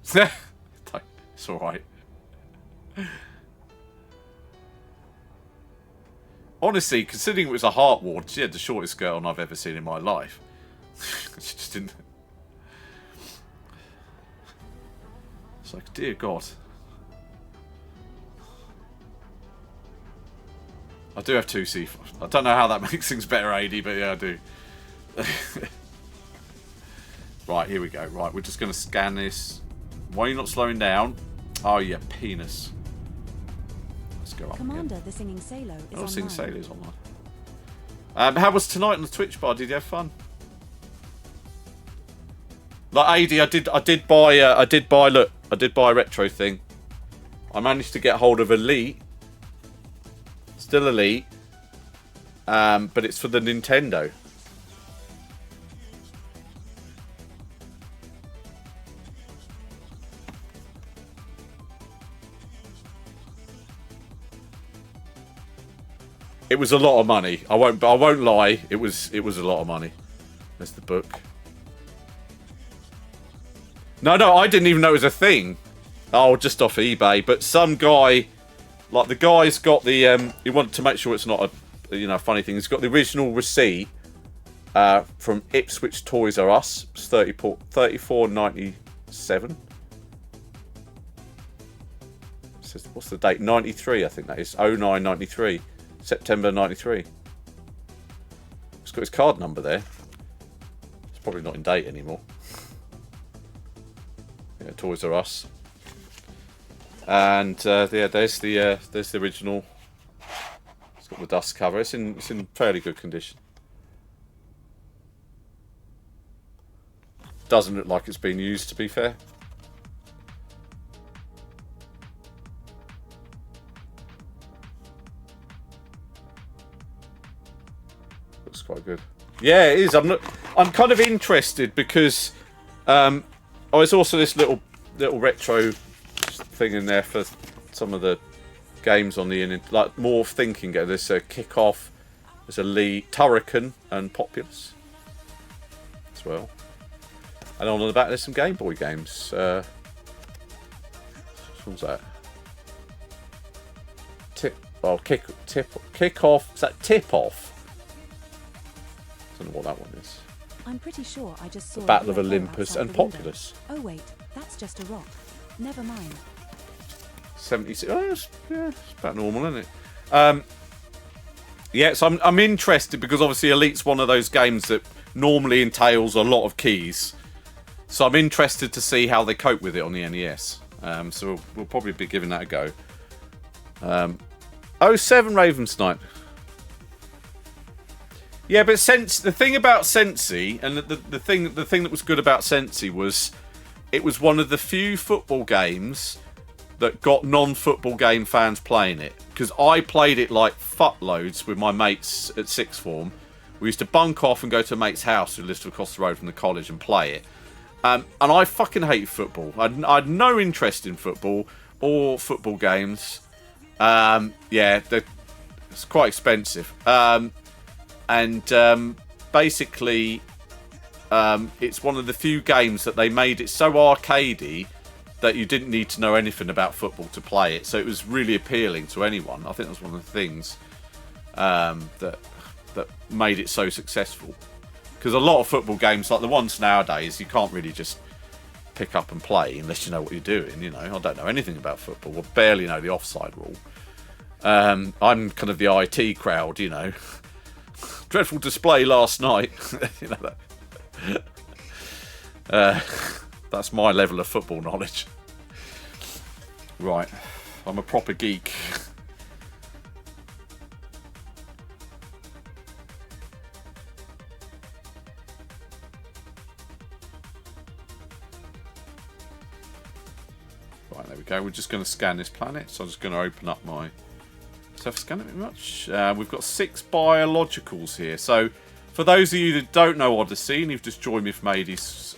It's alright. Honestly, considering it was a heart ward, she had the shortest skirt on I've ever seen in my life. She just didn't... It's like, dear God. I do have 2 C4. I don't know how that makes things better, AD, but yeah, I do. Right, here we go. Right, we're just going to scan this. Why are you not slowing down? Oh, yeah, penis. Let's go up Commander, again. the Singing Sailor is online. Singing Sailor is online. How was tonight on the Twitch bar? Did you have fun? Like AD, I did buy a retro thing. I managed to get hold of Elite. Still Elite. But it's for the Nintendo. It was a lot of money. I won't lie. It was a lot of money. There's the book. No, I didn't even know it was a thing. Oh, just off eBay. But some guy, like the guy's got the he wanted to make sure it's not a funny thing. He's got the original receipt from Ipswich Toys R Us. It's $34.97. What's the date? 93, I think that is. 0993. September 93. It's got his card number there. It's probably not in date anymore. Yeah, Toys R Us. And yeah, there's the original. It's got the dust cover. It's in fairly good condition. Doesn't look like it's been used, to be fair. quite good. Yeah, it is. I'm kind of interested because there's also this little retro thing in there for some of the games on the like more thinking. There's a Kick-Off, there's a Elite, Turrican, and Populous as well. And on the back there's some Game Boy games. Which one's that? Kick-Off. Is that Tip-Off? I don't know what that one is. I'm pretty sure I just saw The Battle a of UFO Olympus outside and the window. Populous. Oh wait, that's just a rock. Never mind. 76. Oh, it's about normal, isn't it? Yeah, so I'm interested because obviously Elite's one of those games that normally entails a lot of keys. So I'm interested to see how they cope with it on the NES. So we'll probably be giving that a go. 07 Ravensnipe. Yeah, but the thing about Sensi, and the thing that was good about Sensi was it was one of the few football games that got non-football game fans playing it. Because I played it like fuckloads with my mates at sixth form. We used to bunk off and go to a mate's house who lived across the road from the college and play it. And I fucking hate football. I had no interest in football or football games. Yeah, it's quite expensive. Basically, it's one of the few games that they made it so arcadey that you didn't need to know anything about football to play it. So it was really appealing to anyone. I think that's one of the things that made it so successful. Because a lot of football games, like the ones nowadays, you can't really just pick up and play unless you know what you're doing. You know, I don't know anything about football. I barely know the offside rule. I'm kind of the IT crowd, you know. Dreadful display last night. You know that. That's my level of football knowledge. Right, I'm a proper geek. Right, there we go. We're just going to scan this planet. So I'm just going to open up my... So I've scanned it very much. We've got 6 biologicals here. So for those of you that don't know Odyssey, and you've just joined me from AD's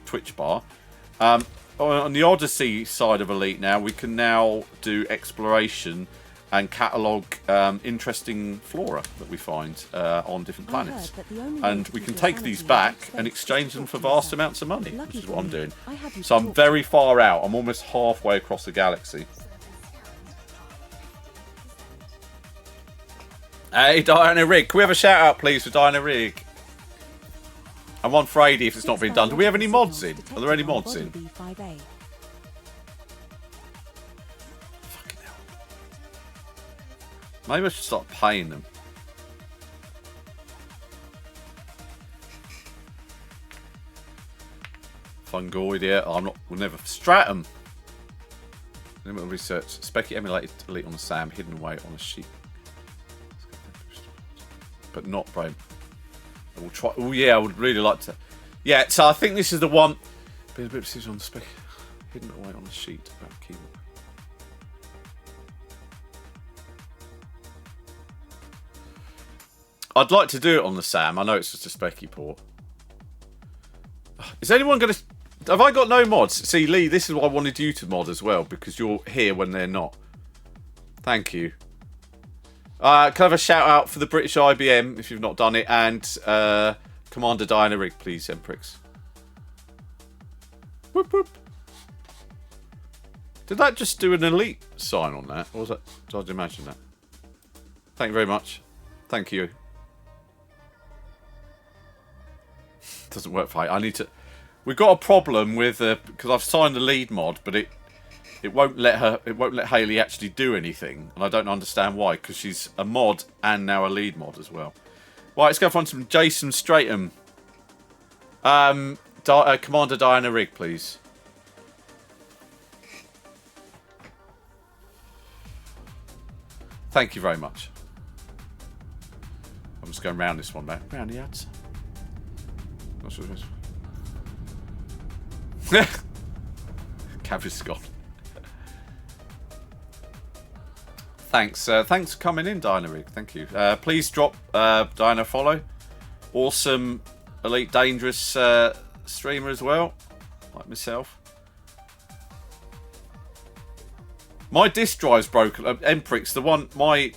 Twitch bar, on the Odyssey side of Elite now, we can now do exploration and catalogue interesting flora that we find on different planets. And we can take these back and exchange them for vast amounts of money, which is what I'm doing. So I'm very far out. I'm almost halfway across the galaxy. Hey, Diana Rig. Can we have a shout out, please, for Diana Rig? And one for AD if it's not been done. Do we have any mods in? Are there any mods in? Fucking hell. Maybe I should start paying them. Fungoid, yeah. Oh, we'll never. Stratum. Limit research. Specky emulated Elite on the SAM, hidden away on a sheet. But not brain. I will try. Oh yeah, I would really like to. Yeah, so I think this is the one. Been a bit of precision on the spec. Hidden away on the sheet about keyboard. I'd like to do it on the SAM. I know it's just a specky port. Is anyone going to? Have I got no mods? See, Lee, this is what I wanted you to mod as well because you're here when they're not. Thank you. Can I have a shout out for the British IBM if you've not done it, and Commander Diana Rig, please, Emprix. Whoop whoop. Did that just do an Elite sign on that, or was that? Did I imagine that? Thank you very much. Thank you. Doesn't work for. I need to. We've got a problem with because I've signed the lead mod, but it won't let her. It won't let Hayley actually do anything, and I don't understand why. Because she's a mod and now a lead mod as well. Right, let's go find some Jason Stratham. Commander Diana Rig, please. Thank you very much. I'm just going round this one back. Round the ads. Not sure this. Cav is gone. Thanks. Thanks for coming in, Dynarig. Thank you. Please drop Dyna a follow. Awesome, Elite Dangerous streamer as well, like myself. My disk drive's broken. Emprix, the one, my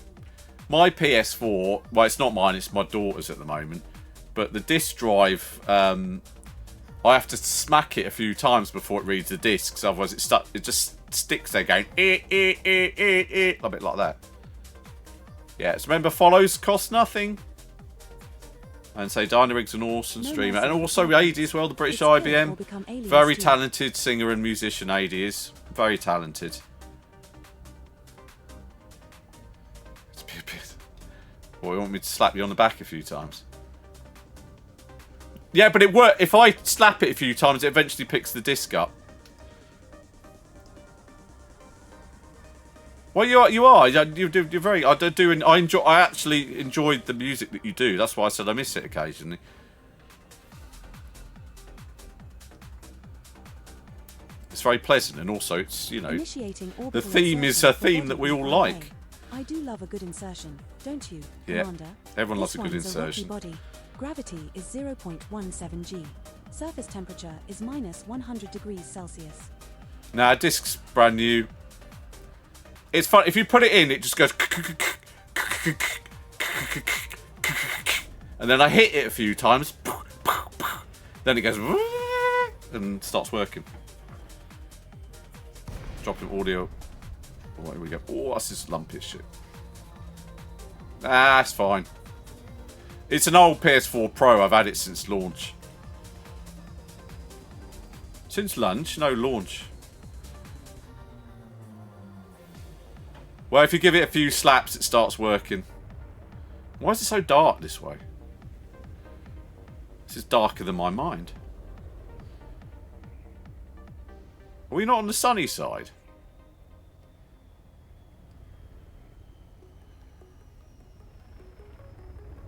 PS4, well, it's not mine, it's my daughter's at the moment. But the disk drive, I have to smack it a few times before it reads the disc, because otherwise it just sticks there going, a bit like that. Yeah, so remember, follows cost nothing. And say Dynarig's an awesome streamer. And also AD as well, the British IBM. Very talented singer and musician, AD is. Very talented. Boy, you want me to slap you on the back a few times? Yeah, but it works. If I slap it a few times, it eventually picks the disc up. Well, you are. You're very. I actually enjoyed the music that you do. That's why I said I miss it occasionally. It's very pleasant, and also it's, you know, the theme is a theme that we all like. I do love a good insertion, don't you, yeah. Commander? Everyone loves a good insertion. Body. Gravity is 0.17 g. Surface temperature is minus 100 degrees Celsius. Now, disc's brand new. It's fun. If you put it in, it just goes. And then I hit it a few times. Then it goes. And starts working. Dropping audio. Oh, here we go. Oh, that's this lumpy shit. Ah, it's fine. It's an old PS4 Pro. I've had it since launch. Since lunch? No, launch. Well, if you give it a few slaps, it starts working. Why is it so dark this way? This is darker than my mind. Are we not on the sunny side?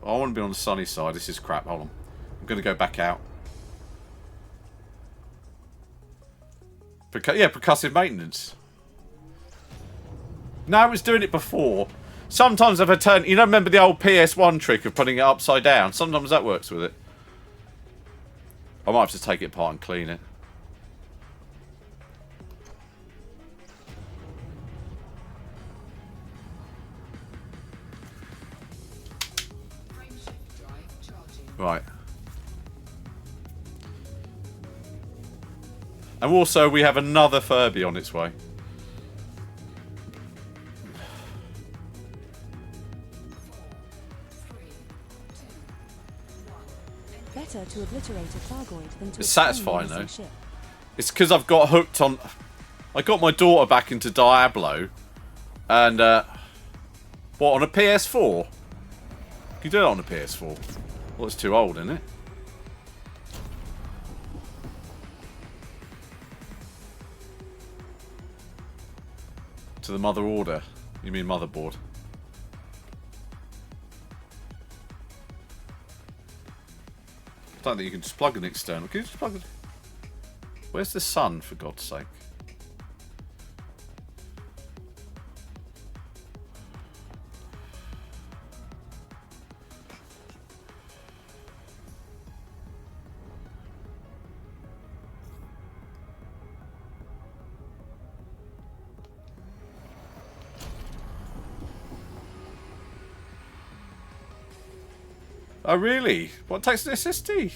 I want to be on the sunny side. This is crap. Hold on. I'm going to go back out. Yeah, percussive maintenance. No, I was doing it before. Sometimes if I turn... You know, remember the old PS1 trick of putting it upside down? Sometimes that works with it. I might have to take it apart and clean it. Right. And also, we have another Furby on its way. Better to obliterate a Thargoid than to... It's satisfying, though. It's because I've got hooked on... I got my daughter back into Diablo. And, what, on a PS4? Can you do it on a PS4? Well, it's too old, isn't it? To the mother order. You mean motherboard. I don't think you can just plug an external. Can you just plug it? Where's the sun, for God's sake? Oh really? What takes an SSD?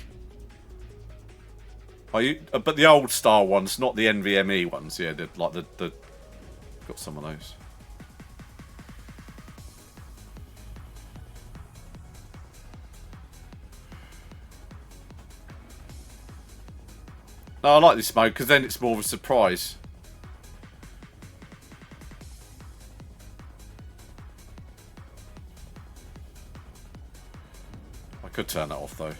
Are you? But the old style ones, not the NVMe ones. Yeah, like the got some of those. No, I like this mode because then it's more of a surprise. I could turn that off though.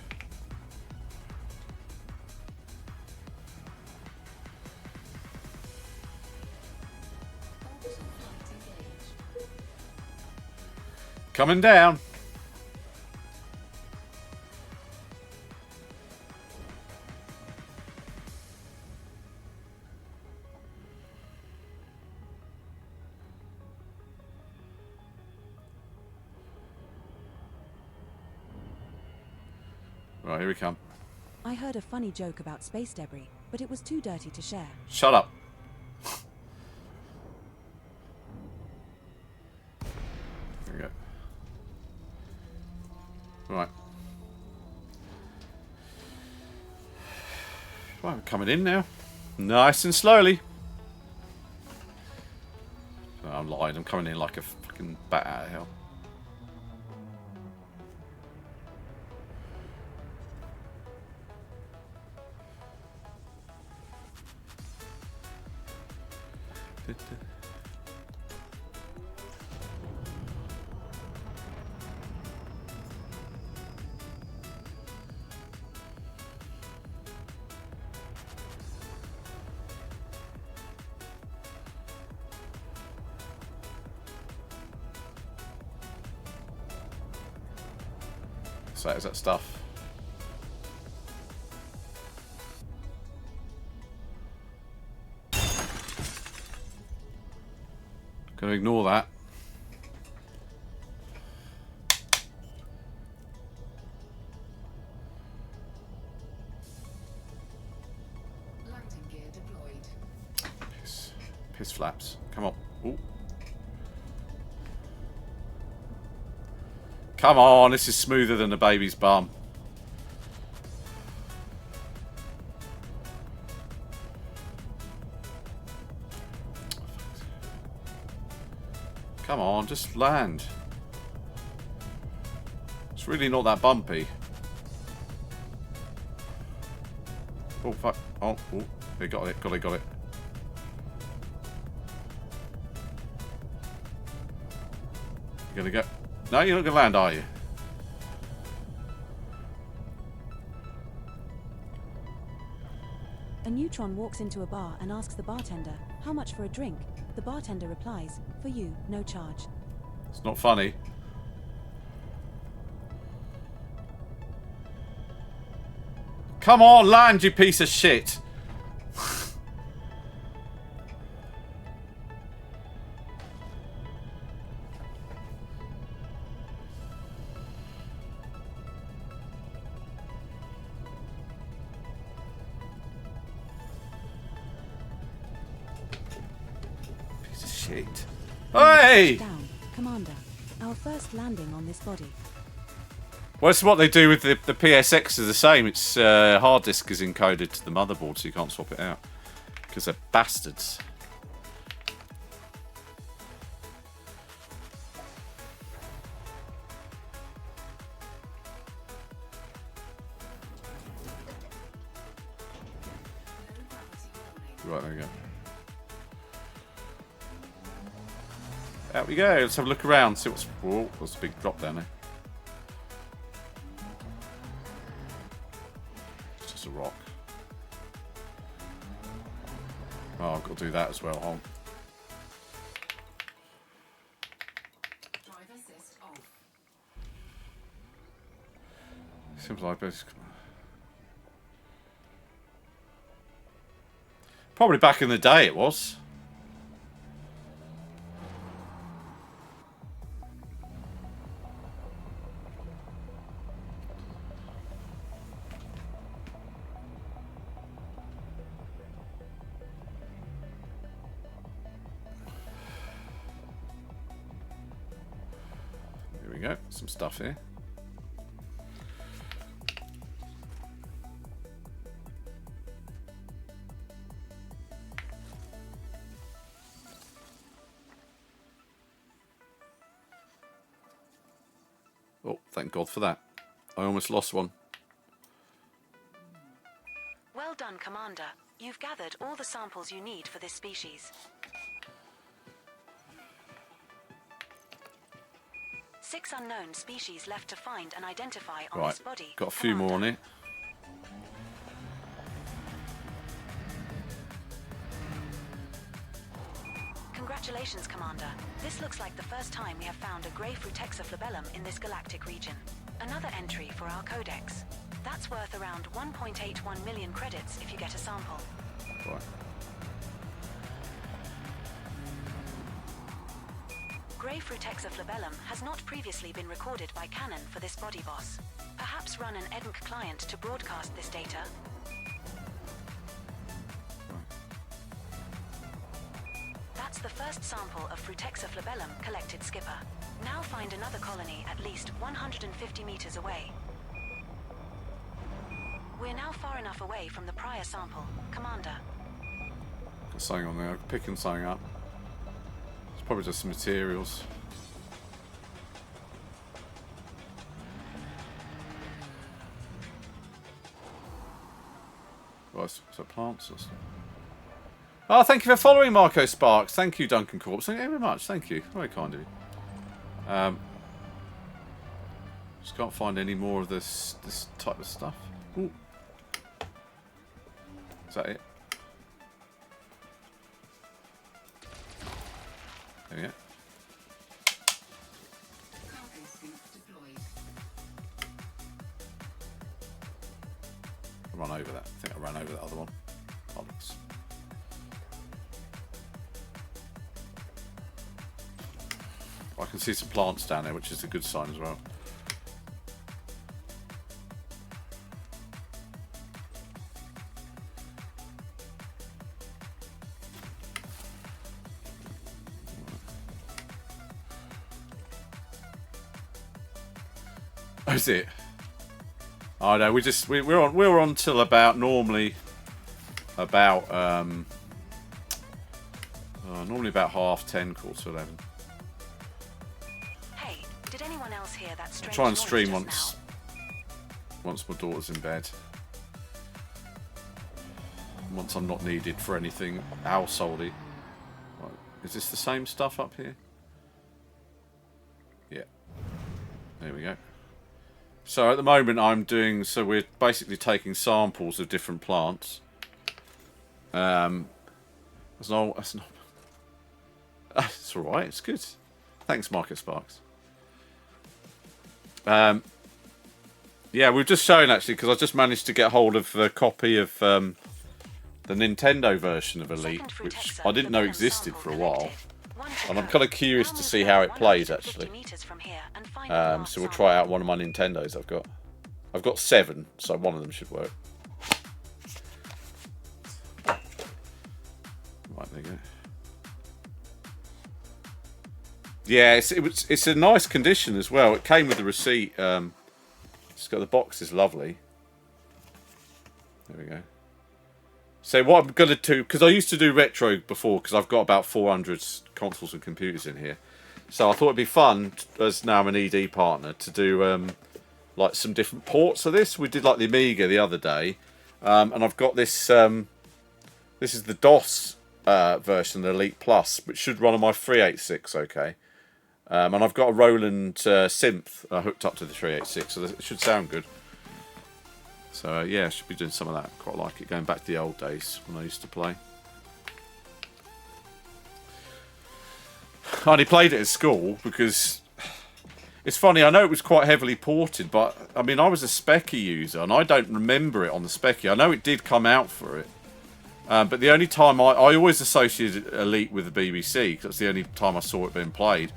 Coming down. Right, here we come. I heard a funny joke about space debris, but it was too dirty to share. Shut up. There we go. Right. Right, we're coming in now. Nice and slowly. Oh, I'm lying. I'm coming in like a fucking bat out of hell. So is that stuff? Gonna ignore that. Landing gear deployed. Piss flaps. Come on. Ooh. Come on, this is smoother than a baby's bum. Come on, just land. It's really not that bumpy. Oh, fuck. Oh, they got it, got it. You gonna go? No, you're not gonna land, are you? A neutron walks into a bar and asks the bartender, "How much for a drink?" The bartender replies, "For you, no charge." It's not funny. Come on, land, you piece of shit. Piece of shit. Hey! Down, Commander. Our first landing on this body. Well, it's what they do with the PSX is the same. It's hard disk is encoded to the motherboard, so you can't swap it out. Because they're bastards. Right, there we go. Out we go. Let's have a look around. See what's... Whoa, there's a big drop down there. It's just a rock. Oh, I've got to do that as well. Hold on. Drive assist off. Seems like basically... Probably back in the day it was. Here we go. Some stuff here. Oh, thank God for that. I almost lost one. Well done, Commander. You've gathered all the samples you need for this species. 6 unknown species left to find and identify on Right, this body. got a few more on it. Congratulations, Commander. This looks like the first time we have found a grey Flabellum in this galactic region. Another entry for our codex. That's worth around 1.81 million credits if you get a sample. Right. Grey Flabellum has not previously been recorded by Canon for this body boss. Perhaps perhaps run an EDNC client to broadcast this data. That's the first sample of Frutexa flabellum collected, Skipper. Now find another colony at least 150 meters away. We're now far enough away from the prior sample, Commander. Got something on there. I'm picking something up. It's probably just some materials. Well, it's plants or something. Oh, thank you for following, Marco Sparks. Thank you, Duncan Corpse. Thank you very much. Thank you. Very kind of you. Just can't find any more of this type of stuff. Ooh. Is that it? There we go. Cargo suit deployed. I ran over that. I think I ran over that other one. Bollocks. I can see some plants down there, which is a good sign as well. Oh, is it? Oh no, we're on till about normally about normally about 10:30, 11:15. Hey, did anyone else hear that strange I'll try and noise stream just once my daughter's in bed. Once I'm not needed for anything householdy. Right. Is this the same stuff up here? Yeah. There we go. So at the moment we're basically taking samples of different plants. It's alright, it's good. Thanks, Marcus Sparks. Yeah, we've just shown actually, because I just managed to get hold of a copy of the Nintendo version of Elite, which I didn't know existed for a while. And I'm kind of curious to see how it plays actually. So we'll try out one of my Nintendos I've got. I've got 7, so one of them should work. Right, there you go. Yeah, it's a nice condition as well. It came with the receipt. It's got the box is lovely. There we go. So what I'm going to do, because I used to do retro before, because I've got about 400 consoles and computers in here. So I thought it'd be fun, as now I'm an ED partner, to do like some different ports of this. We did like the Amiga the other day, and I've got this. This is the DOS version, the Elite Plus, which should run on my 386. Okay, and I've got a Roland synth hooked up to the 386, so it should sound good. So yeah, I should be doing some of that. Quite like it, going back to the old days when I used to play. I only played it at school because it's funny. I know it was quite heavily ported, but I mean, I was a Speccy user, and I don't remember it on the Speccy. I know it did come out for it, but the only time I always associated Elite with the BBC because that's the only time I saw it being played.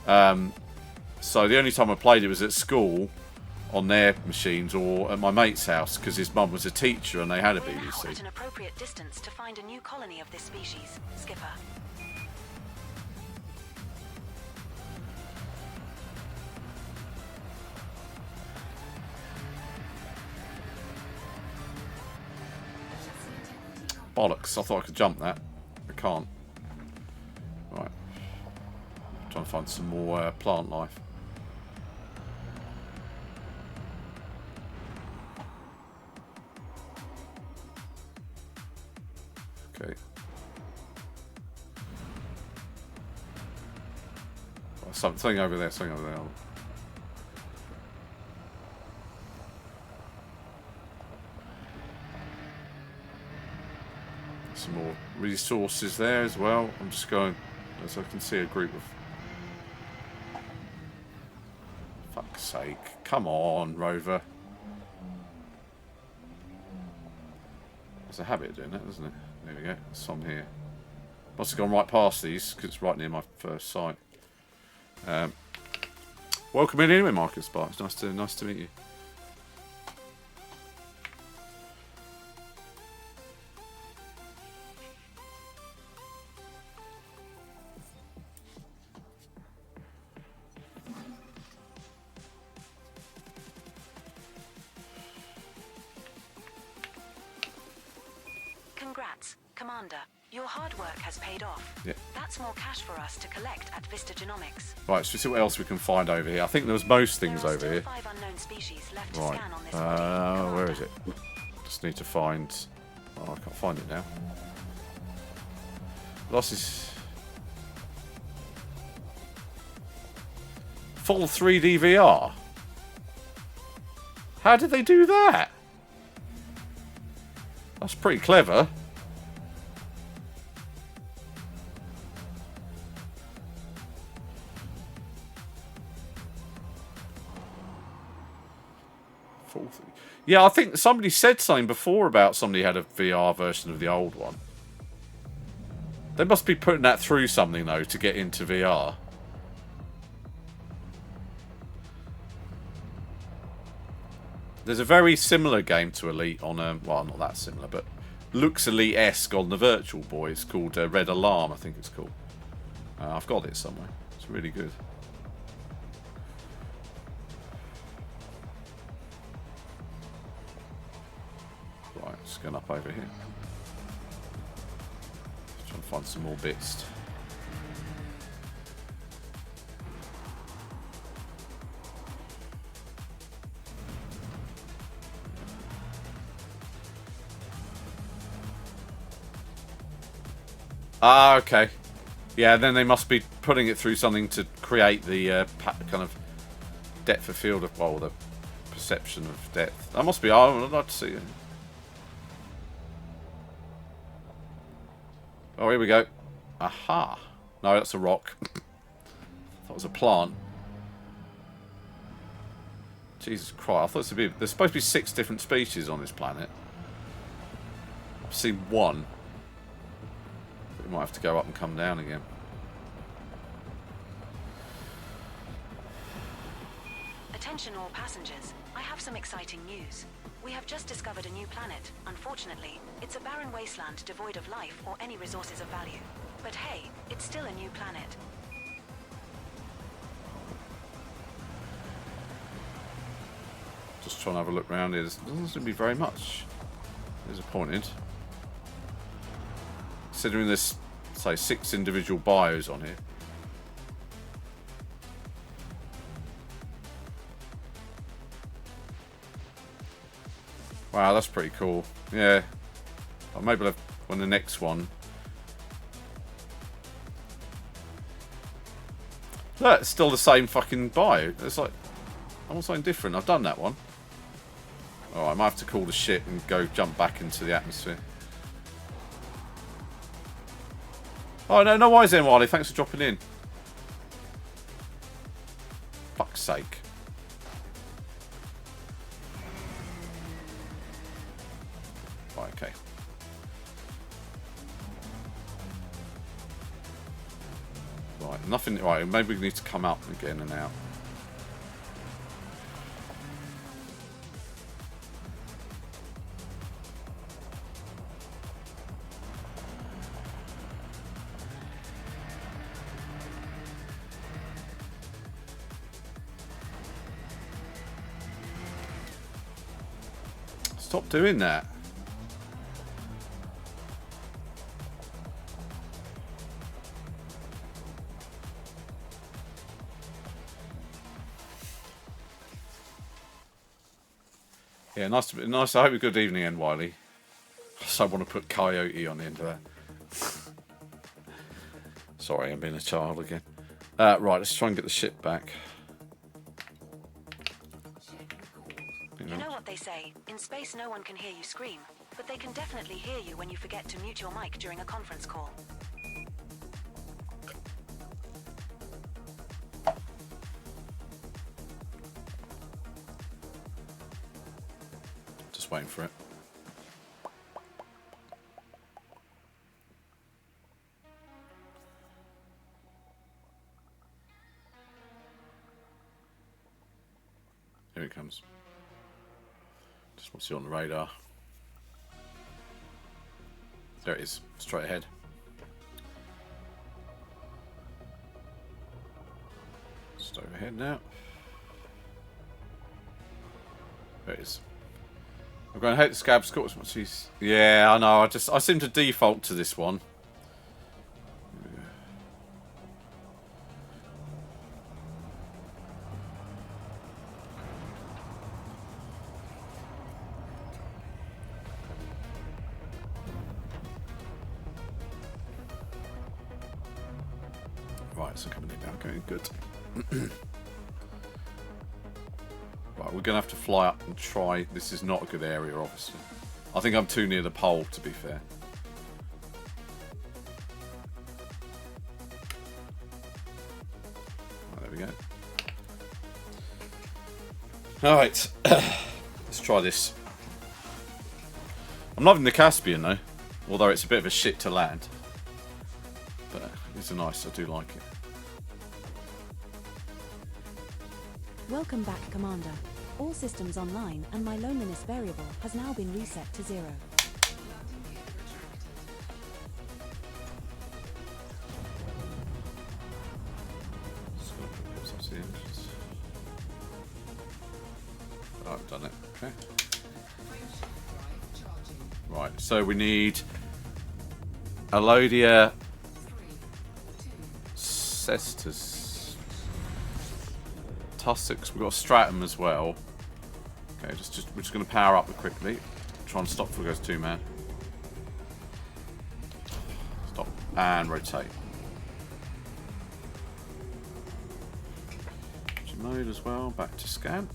So the only time I played it was at school on their machines or at my mate's house because his mum was a teacher and they had a We're now BBC. at an appropriate distance to find a new colony of this species, Skipper. Bollocks, I thought I could jump that. I can't. Right. Trying to find some more plant life. Okay. Oh, something over there, something over there. Some more resources there as well. I'm just going as I can see a group of. Fuck's sake. Come on, Rover. There's a habit of doing that, isn't it? There we go. There's some here. Must have gone right past these because it's right near my first site. Welcome in anyway, Marcus Sparks. Nice to meet you. stats. Commander, your hard work has paid off. Yeah. That's more cash for us to collect at Vista Genomics. Right, so see what else we can find over here. I think there was most things There are over still here. 5 unknown species left to Right. scan on this body. Where Commander. is it? Just need to find... Oh, I can't find it now. Lost is... Full 3D VR? How did they do that? That's pretty clever. Yeah, I think somebody said something before about somebody had a VR version of the old one. They must be putting that through something, though, to get into VR. There's a very similar game to Elite on, well, not that similar, but looks Elite-esque on the Virtual Boy. It's called Red Alarm, I think it's called. I've got it somewhere. It's really good. Right, just going up over here. Trying to find some more bits. Ah, okay. Yeah, then they must be putting it through something to create the kind of depth of field of, well, the perception of depth. That must be. Oh, I'd like to see it. Oh, here we go. Aha. No, that's a rock. That was a plant. Jesus Christ. I thought there's supposed to be 6 different species on this planet. I've seen 1. We might have to go up and come down again. Attention all passengers. I have some exciting news. We have just discovered a new planet. Unfortunately, it's a barren wasteland devoid of life or any resources of value. But hey, it's still a new planet. Just trying to have a look around here. There doesn't seem to be very much. Disappointed. Considering there's, say, 6 individual bios on here. Wow, that's pretty cool. Yeah. Or maybe I'll have on the next one. Look, it's still the same fucking bio. It's like, I want something different. I've done that one. Alright, I might have to call the shit and go jump back into the atmosphere. Oh, no worries then, Wiley. Thanks for dropping in. Fuck's sake. Right, okay. Right, nothing. Right, maybe we need to come up again and out. Stop doing that. Yeah, nice. I hope a good evening, N. Wiley. I want to put Coyote on the end of that. Sorry, I'm being a child again. Right, let's try and get the ship back. You know what they say, in space no one can hear you scream, but they can definitely hear you when you forget to mute your mic during a conference call. Just waiting for it. Here it comes. Just want to see on the radar. There it is, straight ahead. Just overhead now. There it is. I'm going to hate the scab scorch. Yeah, I know. I seem to default to this one. Right, so coming in now, going good. Right, we're going to have to fly up and try. This is not a good area, obviously. I think I'm too near the pole, to be fair. Right, there we go. Alright, let's try this. I'm loving the Caspian, though. Although it's a bit of a shit to land. But it's nice, I do like it. Welcome back, Commander. All systems online and my loneliness variable has now been reset to 0. Oh, I've done it. Okay. Right, so we need Alodia Cestus. Tussocks, we've got a Stratum as well. Okay, we're just going to power up quickly. Try and stop before it goes 2-man. Stop and rotate. Mode as well. Back to scan.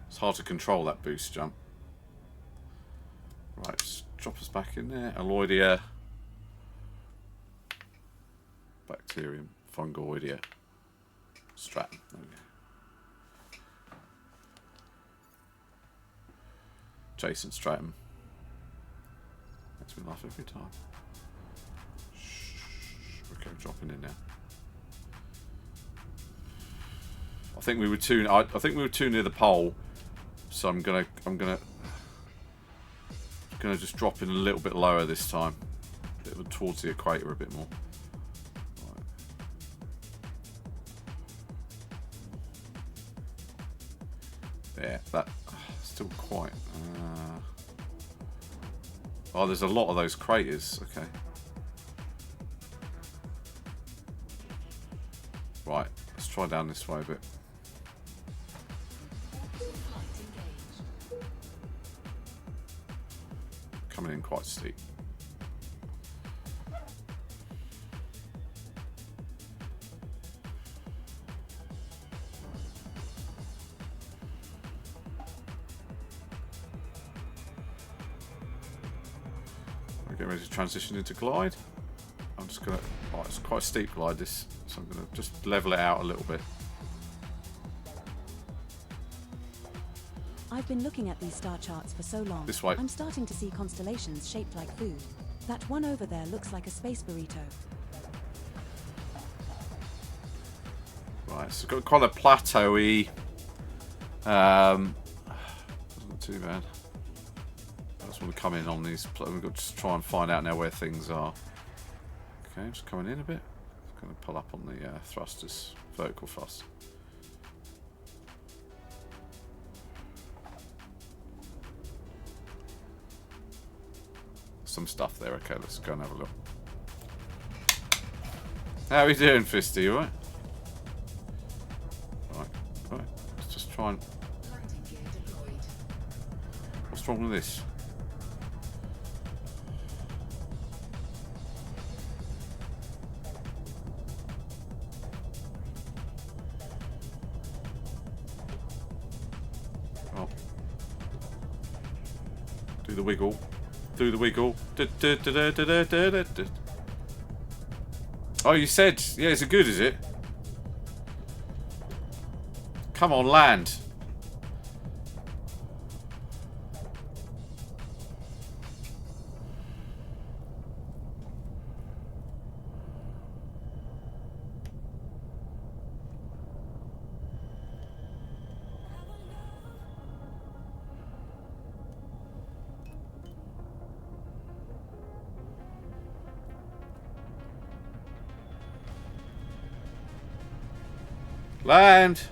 It's hard to control that boost jump. Right, just drop us back in there. Aloidia. Bacterium. Fungoidia. Stratum. There we go. Jason Stratum. Makes me laugh every time. Okay, dropping in now. I think we were too. I think we were too near the pole, so I'm gonna just drop in a little bit lower this time, towards the equator a bit more. Right. Yeah, that still quite. Oh, there's a lot of those craters. Okay. Right, let's try down this way a bit. Coming in quite steep. We're getting ready to transition into glide. I'm just gonna. Oh, it's quite a steep glide this, so I'm gonna just level it out a little bit. I've been looking at these star charts for so long. This way. I'm starting to see constellations shaped like food. That one over there looks like a space burrito. Right, so got quite a plateau-y. Not too bad. I just want to come in on these. We've got to just try and find out now where things are. Okay, just coming in a bit. Just going to pull up on the thrusters, vertical thrust. Some stuff there. Okay, let's go and have a look. How are we doing, Fisty? You alright? Right. Let's just try and. What's wrong with this? Oh. Do the wiggle. Do the wiggle. Oh, you said, yeah, is it good, is it? Come on, land. Land.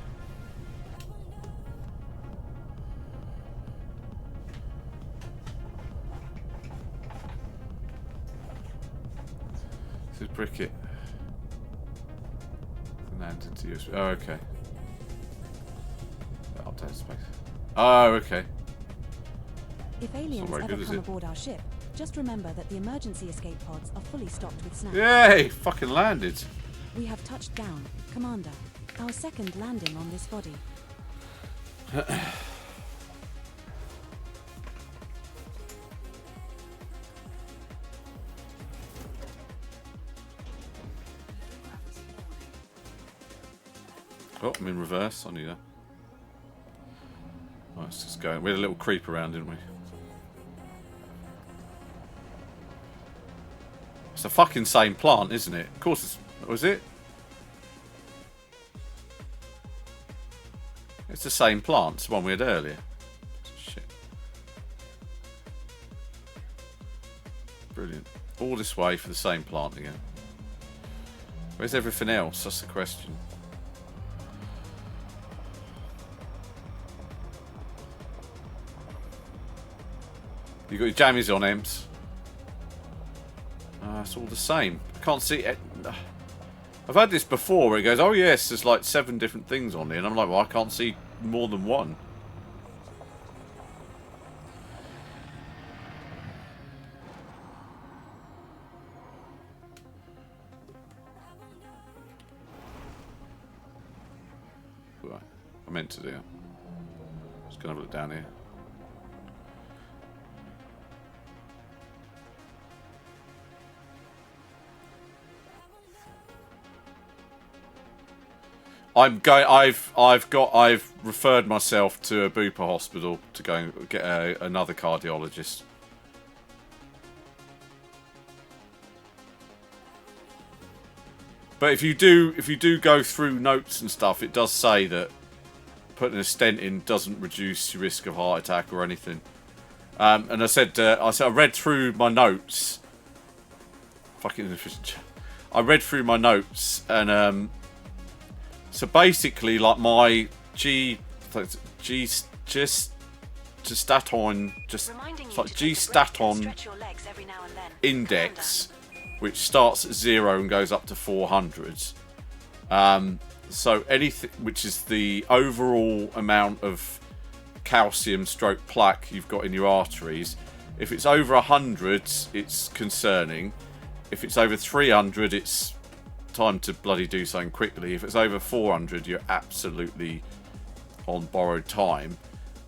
This is Bricket. Land into USB. Oh, okay. Update space. Oh, okay. If aliens very ever good, is come it? aboard our ship, just remember that the emergency escape pods are fully stocked with snacks. Yay! Fucking landed. We have touched down, Commander. Our second landing on this body. Oh, I'm in reverse. I knew that. Oh, let's just go. We had a little creep around, didn't we? It's the fucking same plant, isn't it? Of course it's... Was it? It's the same plant. It's the one we had earlier. Shit. Brilliant. All this way for the same plant again. Where's everything else? That's the question. You got your jammies on, Ems? It's all the same. I can't see it. I've had this before where it goes, oh yes, there's like 7 different things on here. And I'm like, well, I can't see more than one. Right. I meant to do. Just gonna have a look down here. I've referred myself to a Bupa hospital to go and get another cardiologist. But if you do go through notes and stuff, it does say that putting a stent in doesn't reduce your risk of heart attack or anything. And I read through my notes. Fucking inefficient. I read through my notes and so basically, like my G-staton index, which starts at 0 and goes up to 400. So anything, which is the overall amount of calcium stroke plaque you've got in your arteries. If it's over 100, it's concerning. If it's over 300, it's time to bloody do something quickly. If it's over 400, you're absolutely on borrowed time.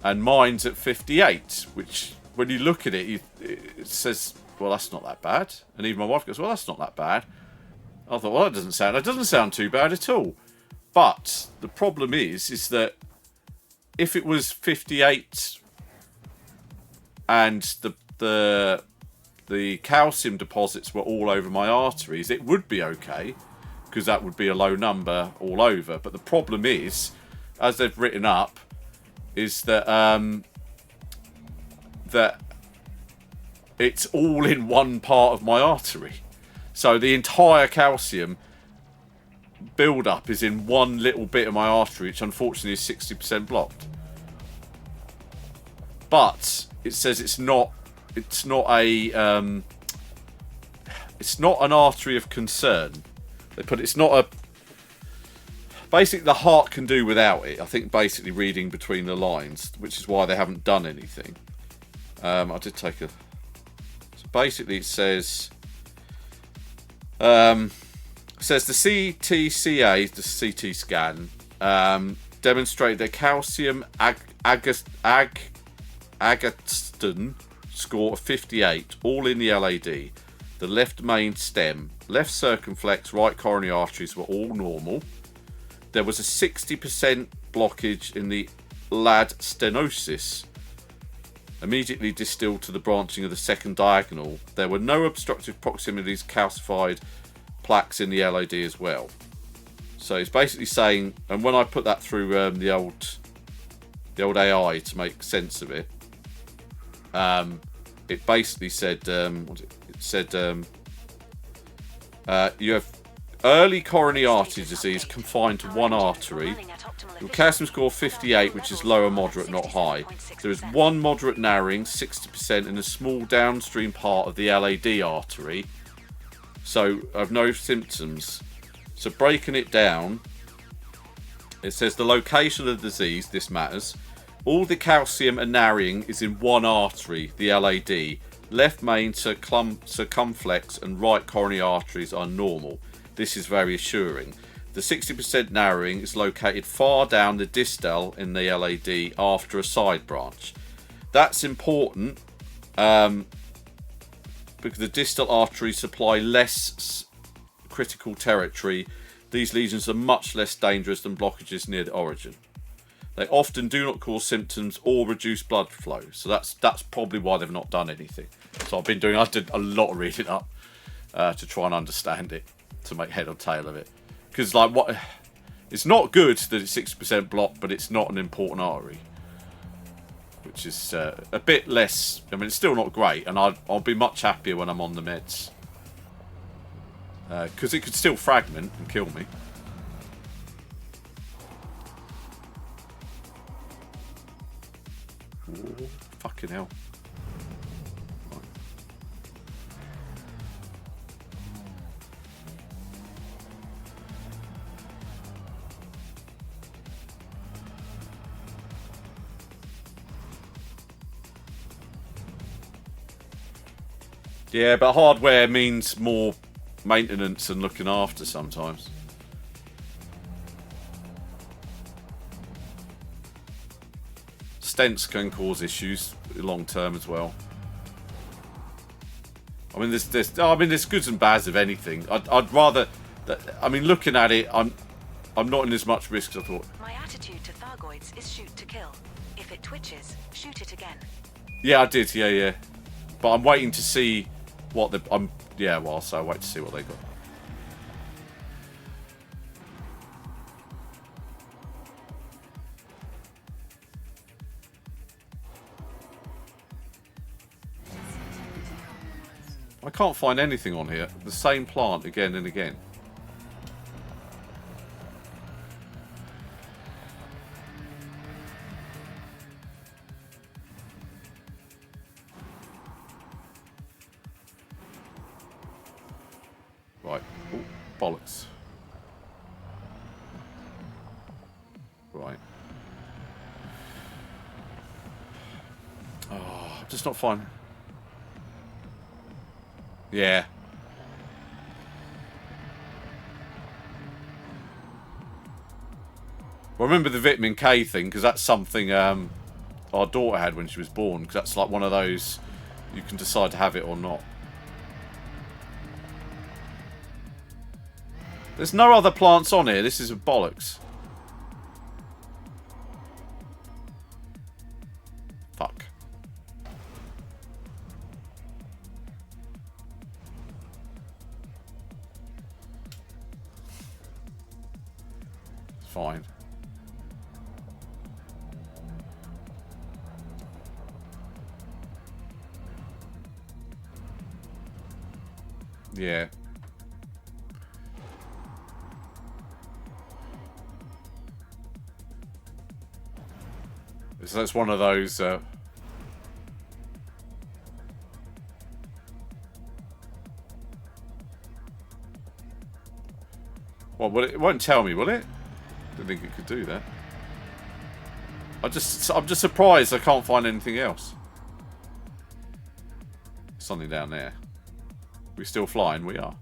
And mine's at 58, which when you look at it, it says, well, that's not that bad. And even my wife goes, well, that's not that bad. I thought, well, that doesn't sound too bad at all. But the problem is that if it was 58 and the calcium deposits were all over my arteries, it would be okay, because that would be a low number all over. But the problem is, as they've written up, is that that it's all in one part of my artery. So the entire calcium build-up is in one little bit of my artery, which unfortunately is 60% blocked. But it says it's not an artery of concern. They put it's not a. Basically, the heart can do without it. I think basically reading between the lines, which is why they haven't done anything. I did take a. So basically, it says. Says the CTCA, the CT scan, demonstrate that calcium agatston score of 58, all in the LAD. The left main stem, left circumflex, right coronary arteries were all normal. There was a 60% blockage in the LAD stenosis, immediately distilled to the branching of the second diagonal. There were no obstructive proximities, calcified plaques in the LAD as well. So it's basically saying, and when I put that through the old AI to make sense of it, it basically said, you have early coronary artery disease confined to one artery. Your calcium score 58, which is lower moderate, not high. There is one moderate narrowing, 60%, in a small downstream part of the LAD artery. So, I've no symptoms. So, breaking it down, it says the location of the disease, this matters. All the calcium and narrowing is in one artery, the LAD. Left main, circumflex and right coronary arteries are normal. This is very assuring. The 60% narrowing is located far down the distal in the LAD after a side branch. That's important because the distal arteries supply less critical territory. These lesions are much less dangerous than blockages near the origin. They often do not cause symptoms or reduce blood flow. So that's probably why they've not done anything. So I did a lot of reading up to try and understand it, to make head or tail of it. Because it's not good that it's 60% blocked, but it's not an important artery. Which is a bit less, I mean, it's still not great, and I'll be much happier when I'm on the meds. Because it could still fragment and kill me. Ooh, fucking hell. Right. Yeah, but hardware means more maintenance and looking after sometimes. Stents can cause issues long term as well. I mean, there's goods and bads of anything. I'd rather, I mean, looking at it, I'm not in as much risk as I thought. My attitude to Thargoids is shoot to kill. If it twitches, shoot it again. Yeah, I did. Yeah. But I'm waiting to see what so I wait to see what they got. I can't find anything on here. The same plant again and again. Right. Oh, bollocks. Right. Oh, I'm just not finding. Yeah. Well, remember the vitamin K thing, because that's something our daughter had when she was born, because that's like one of those you can decide to have it or not. There's no other plants on here. This is a bollocks. Fuck. It's fine. Yeah. So that's one of those. Well, it won't tell me, will it? I don't think it could do that. I'm just surprised I can't find anything else. Something down there. We still flying? We are.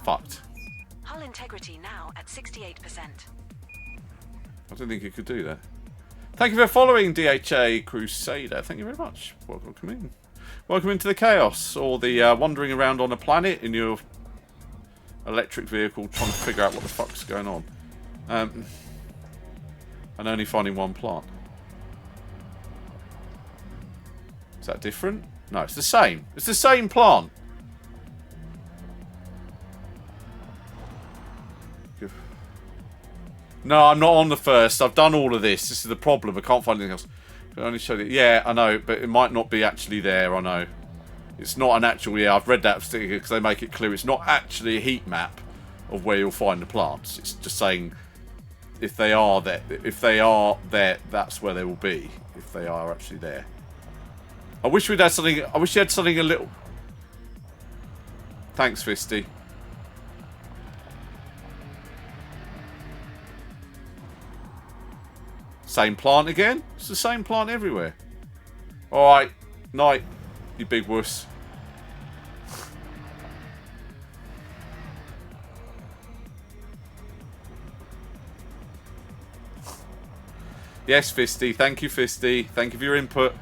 Fucked. Hull integrity now at 68%. I don't think it could do that. Thank you for following, DHA Crusader. Thank you very much. Welcome in. Welcome into the chaos, or the wandering around on a planet in your electric vehicle trying to figure out what the fuck's going on. And only finding one plant. Is that different? No, it's the same. It's the same plant. No, I'm not on the first. I've done all of this. This is the problem. I can't find anything else. I only showed it. Yeah, I know, but it might not be actually there. I know. It's not an actual... Yeah, I've read that sticker because they make it clear it's not actually a heat map of where you'll find the plants. It's just saying if they are there, that's where they will be. If they are actually there. I wish we'd had something... I wish you had something a little... Thanks, Fisty. Same plant again? It's the same plant everywhere. Alright. Night, you big wuss. Yes, Fisty. Thank you, Fisty. Thank you for your input.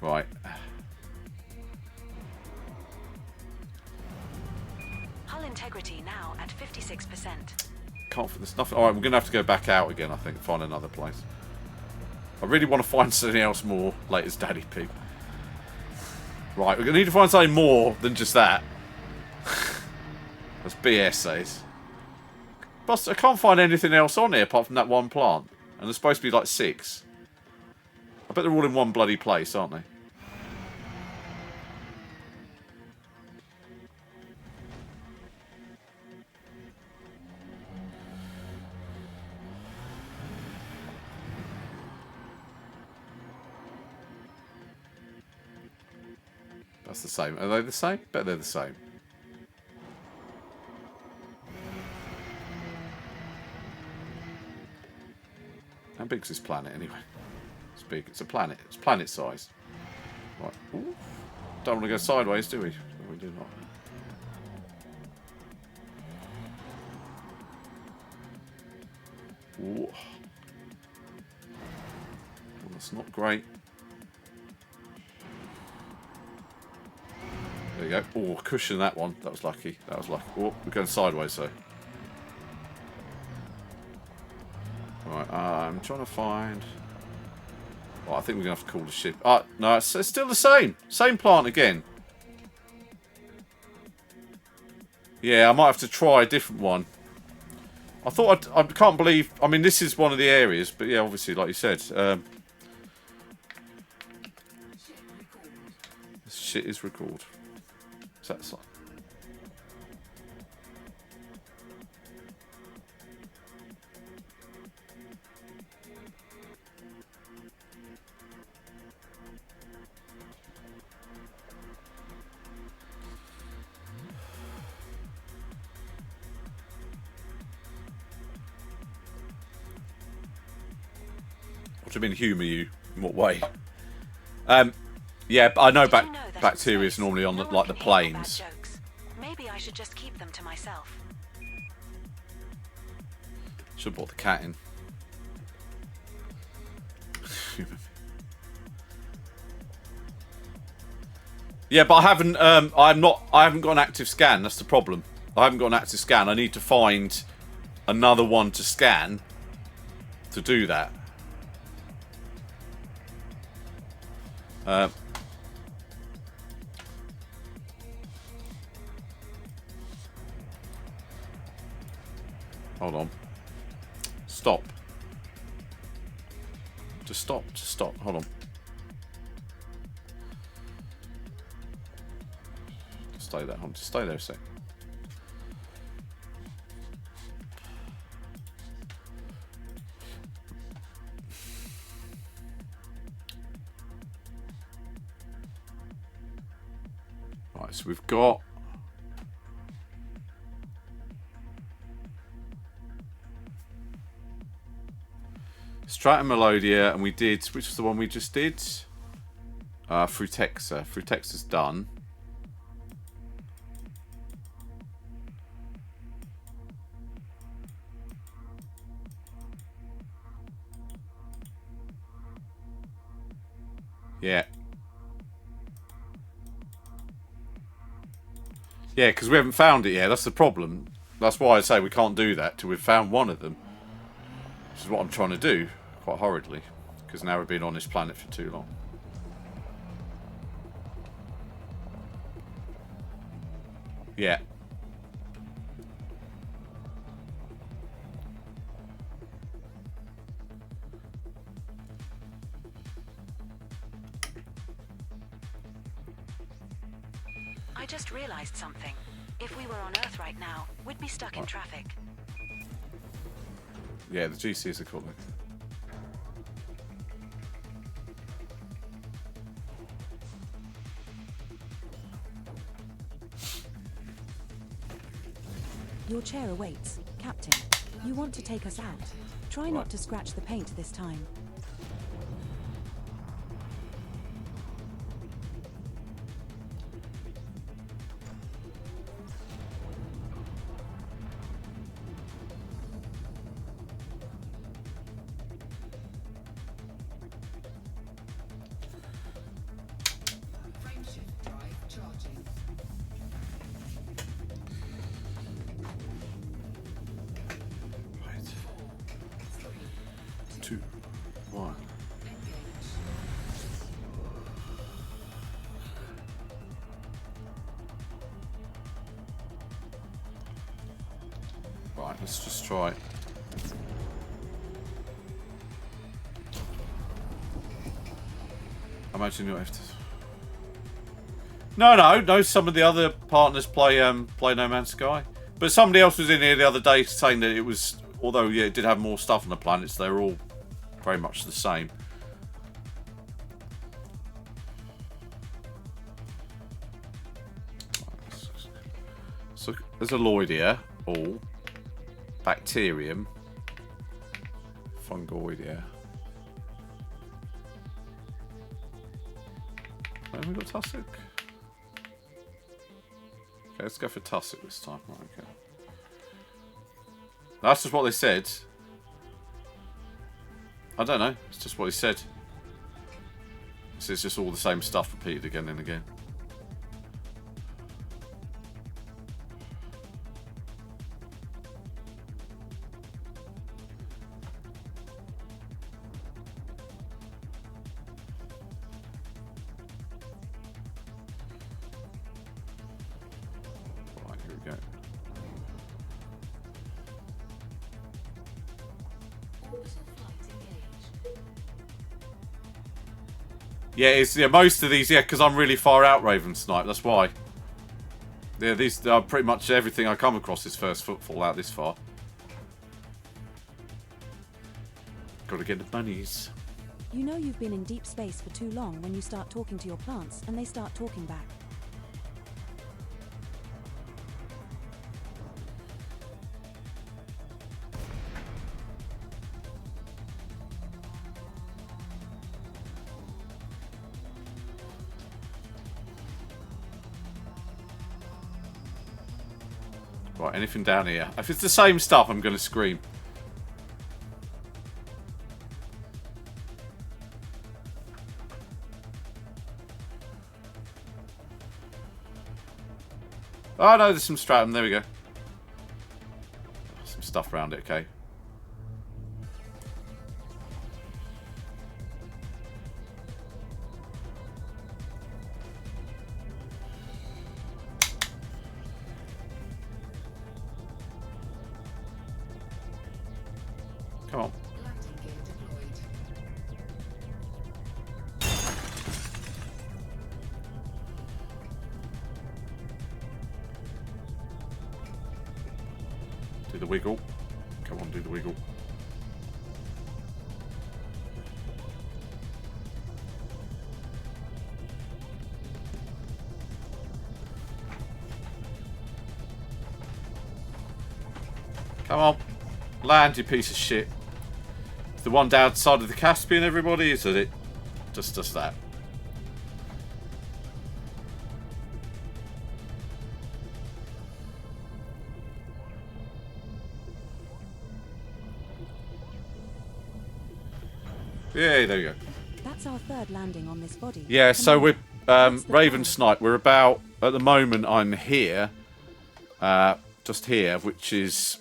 Right. Hull integrity now at 56%. Can't. There's nothing. All right, we're gonna have to go back out again. I think find another place. I really want to find something else more. Latest Daddy Pig. Right, we're gonna need to find something more than just that. That's BS says. But I can't find anything else on here apart from that one plant, and there's supposed to be like 6. I bet they're all in one bloody place, aren't they? That's the same. Are they the same? Bet they're the same. How big's this planet anyway? It's big. It's a planet. It's planet size. Right. Ooh. Don't want to go sideways, do we? No, we do not. Ooh. Well, that's not great. There you go. Oh, cushion that one. That was lucky. That was lucky. Oh, we're going sideways though. Right, I'm trying to find... Oh, I think we're going to have to call the ship. No, it's still the same. Same plant again. Yeah, I might have to try a different one. I thought I can't believe... I mean, this is one of the areas, but yeah, obviously, like you said. This shit is recalled. Is that so? What do you mean humour you? In what way? Yeah, but I know bacteria is normally on like the planes. Maybe I should just keep them to myself. Should have brought the cat in. Yeah, but I haven't. I haven't got an active scan. That's the problem. I haven't got an active scan. I need to find another one to scan to do that. Hold on. Stop. Just stop. Just stop. Hold on. Just stay there. Hold on. Just stay there a sec. Right, so we've got... Stratum Melodia, and we did... Which was the one we just did? Frutexa. Frutexa's done. Yeah. Yeah, because we haven't found it yet. That's the problem. That's why I say we can't do that till we've found one of them. Which is what I'm trying to do, quite horridly. Because now we've been on this planet for too long. Yeah. recognized something. If we were on Earth right now, we'd be stuck in traffic. Yeah, the GCs are calling. Your chair awaits, Captain. You want to take us out? Try not to scratch the paint this time. Frameshift drive charging. 2, 1. Right, let's just try it. I imagine you'll have to. No. Some of the other partners play No Man's Sky, but somebody else was in here the other day saying that it was, although yeah, it did have more stuff on the planets. They're all very much the same. So there's a Lloyd here, all bacterium, fungoid here. Have we got tussock? Okay, let's go for tussock this time. Right, okay. That's just what they said. I don't know. It's just what he said. It's just all the same stuff repeated again and again. Right, here we go. Orbital flight engaged. Yeah, it's most of these, because I'm really far out Raven Snipe, that's why. Yeah, these are pretty much everything I come across is first footfall out this far. Gotta get the bunnies. You know you've been in deep space for too long when you start talking to your plants and they start talking back. Right, anything down here? If it's the same stuff, I'm gonna scream. Oh no, there's some stratum. There we go. Some stuff around it. Okay. Come on. Landing gear deployed. Do the wiggle. Come on, do the wiggle. Come on. Land, you piece of shit. It's the one downside of the Caspian, everybody, is that it just does that. Yeah, there you go. That's our third landing on this body. Yeah, so we're What's the Raven plan? Snipe. We're about, at the moment I'm here, just here, which is,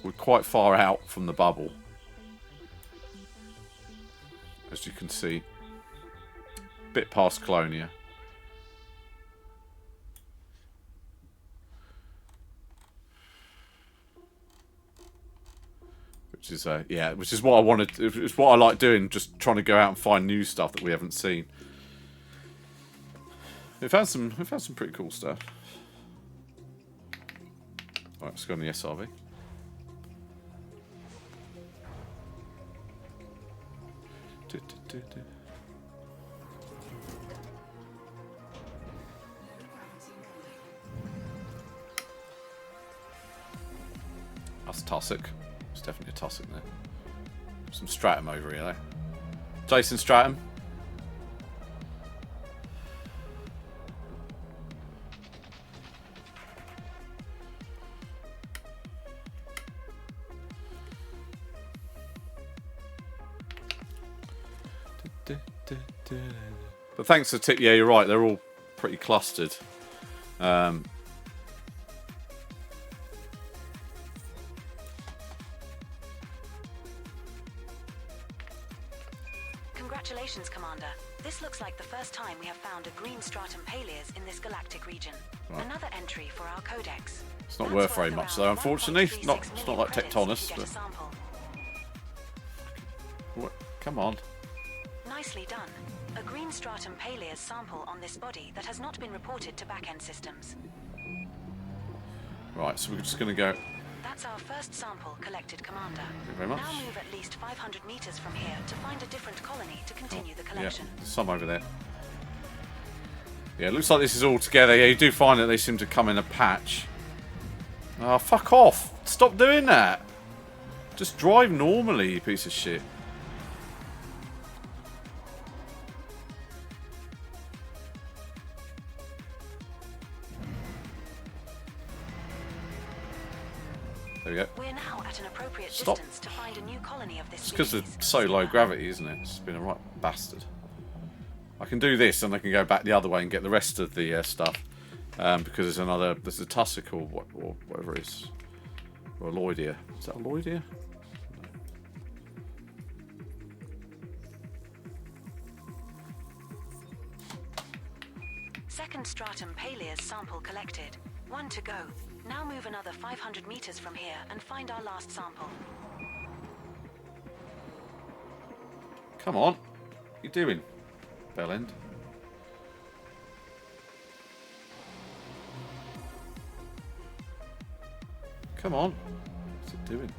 we're quite far out from the bubble, as you can see, bit past Colonia. Which is yeah, which is what I wanted. It's what I like doing, just trying to go out and find new stuff that we haven't seen. We found some pretty cool stuff. Alright, let's go on the SRV. That's Tussock. It's definitely a Tussock there. Some Stratum over here, though. Jason Stratum. But thanks to the tip, yeah, you're right. They're all pretty clustered. Congratulations, Commander. This looks like the first time we have found a green stratum paleus in this galactic region. Right. Another entry for our codex. It's not That's worth very much, though. around Unfortunately, 1.36 it's not million like credits Tectonus. if you get a But sample. what? Come on. Nicely done. A green stratum paleus sample on this body that has not been reported to back-end systems. Right, so we're just going to go. That's our first sample collected, Commander. Thank you very much. Now move at least 500 meters from here to find a different colony to continue the Yeah, collection. there's some over there. Yeah, it looks like this is all together. Yeah, you do find that they seem to come in a patch. Oh, fuck off. Stop doing that. Just drive normally, you piece of shit. There we go. We're now at an appropriate Stop. distance to find a new colony of this It's because species. it's so low gravity, isn't it? It's been a right bastard. I can do this and I can go back the other way and get the rest of the stuff. Because there's a tussock or whatever it is. Or a Lloydia. Is that a Lloydia? Second stratum paleus sample collected. 1 to go. Now move another 500 meters from here and find our last sample. Come on. What are you doing, Bellend? Come on. What's it doing?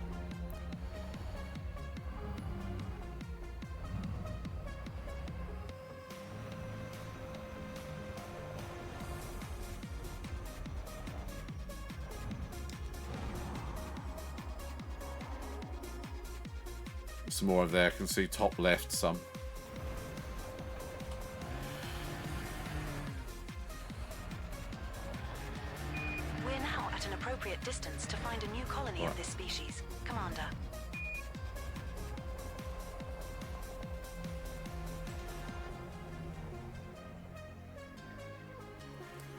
Some more over there. I can see top left some. We're now at an appropriate distance to find a new colony of this species. Commander.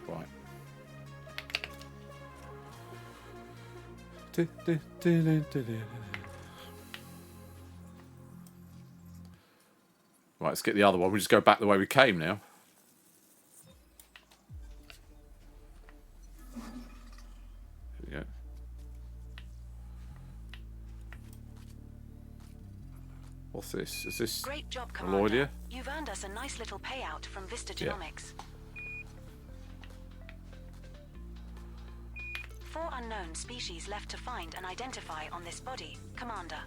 Right. Right, let's get the other one. We just go back the way we came now. Here we go. What's this? Is this Great job, a Commander. Lloydia? You've earned us a nice little payout from Vista Yeah. Genomics. 4 unknown species left to find and identify on this body, Commander.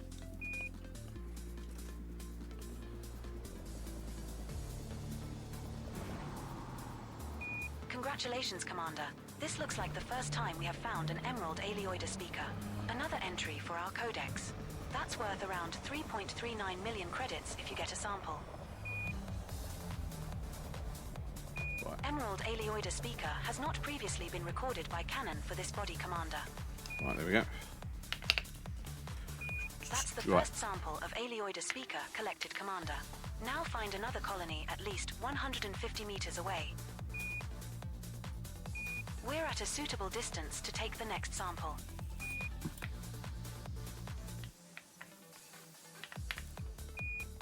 Congratulations, Commander. This looks like the first time we have found an emerald Aelioida speaker. Another entry for our codex. That's worth around 3.39 million credits if you get a sample. Right. Emerald Aelioida speaker has not previously been recorded by Canon for this body, Commander. Right, there we go. That's the Right. first sample of Aelioida speaker collected, Commander. Now find another colony at least 150 meters away. We're at a suitable distance to take the next sample.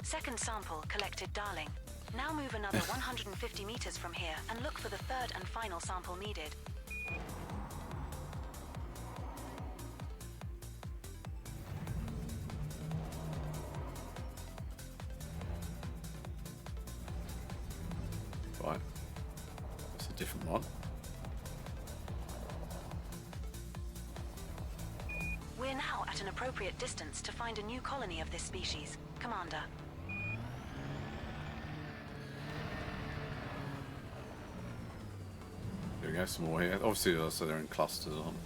Second sample collected, Darling. Now move another 150 meters from here and look for the third and final sample needed. Right. It's a Different one. We're now at an appropriate distance to find a new colony of this species, Commander. There we go, some more here. Obviously, so they're in clusters, aren't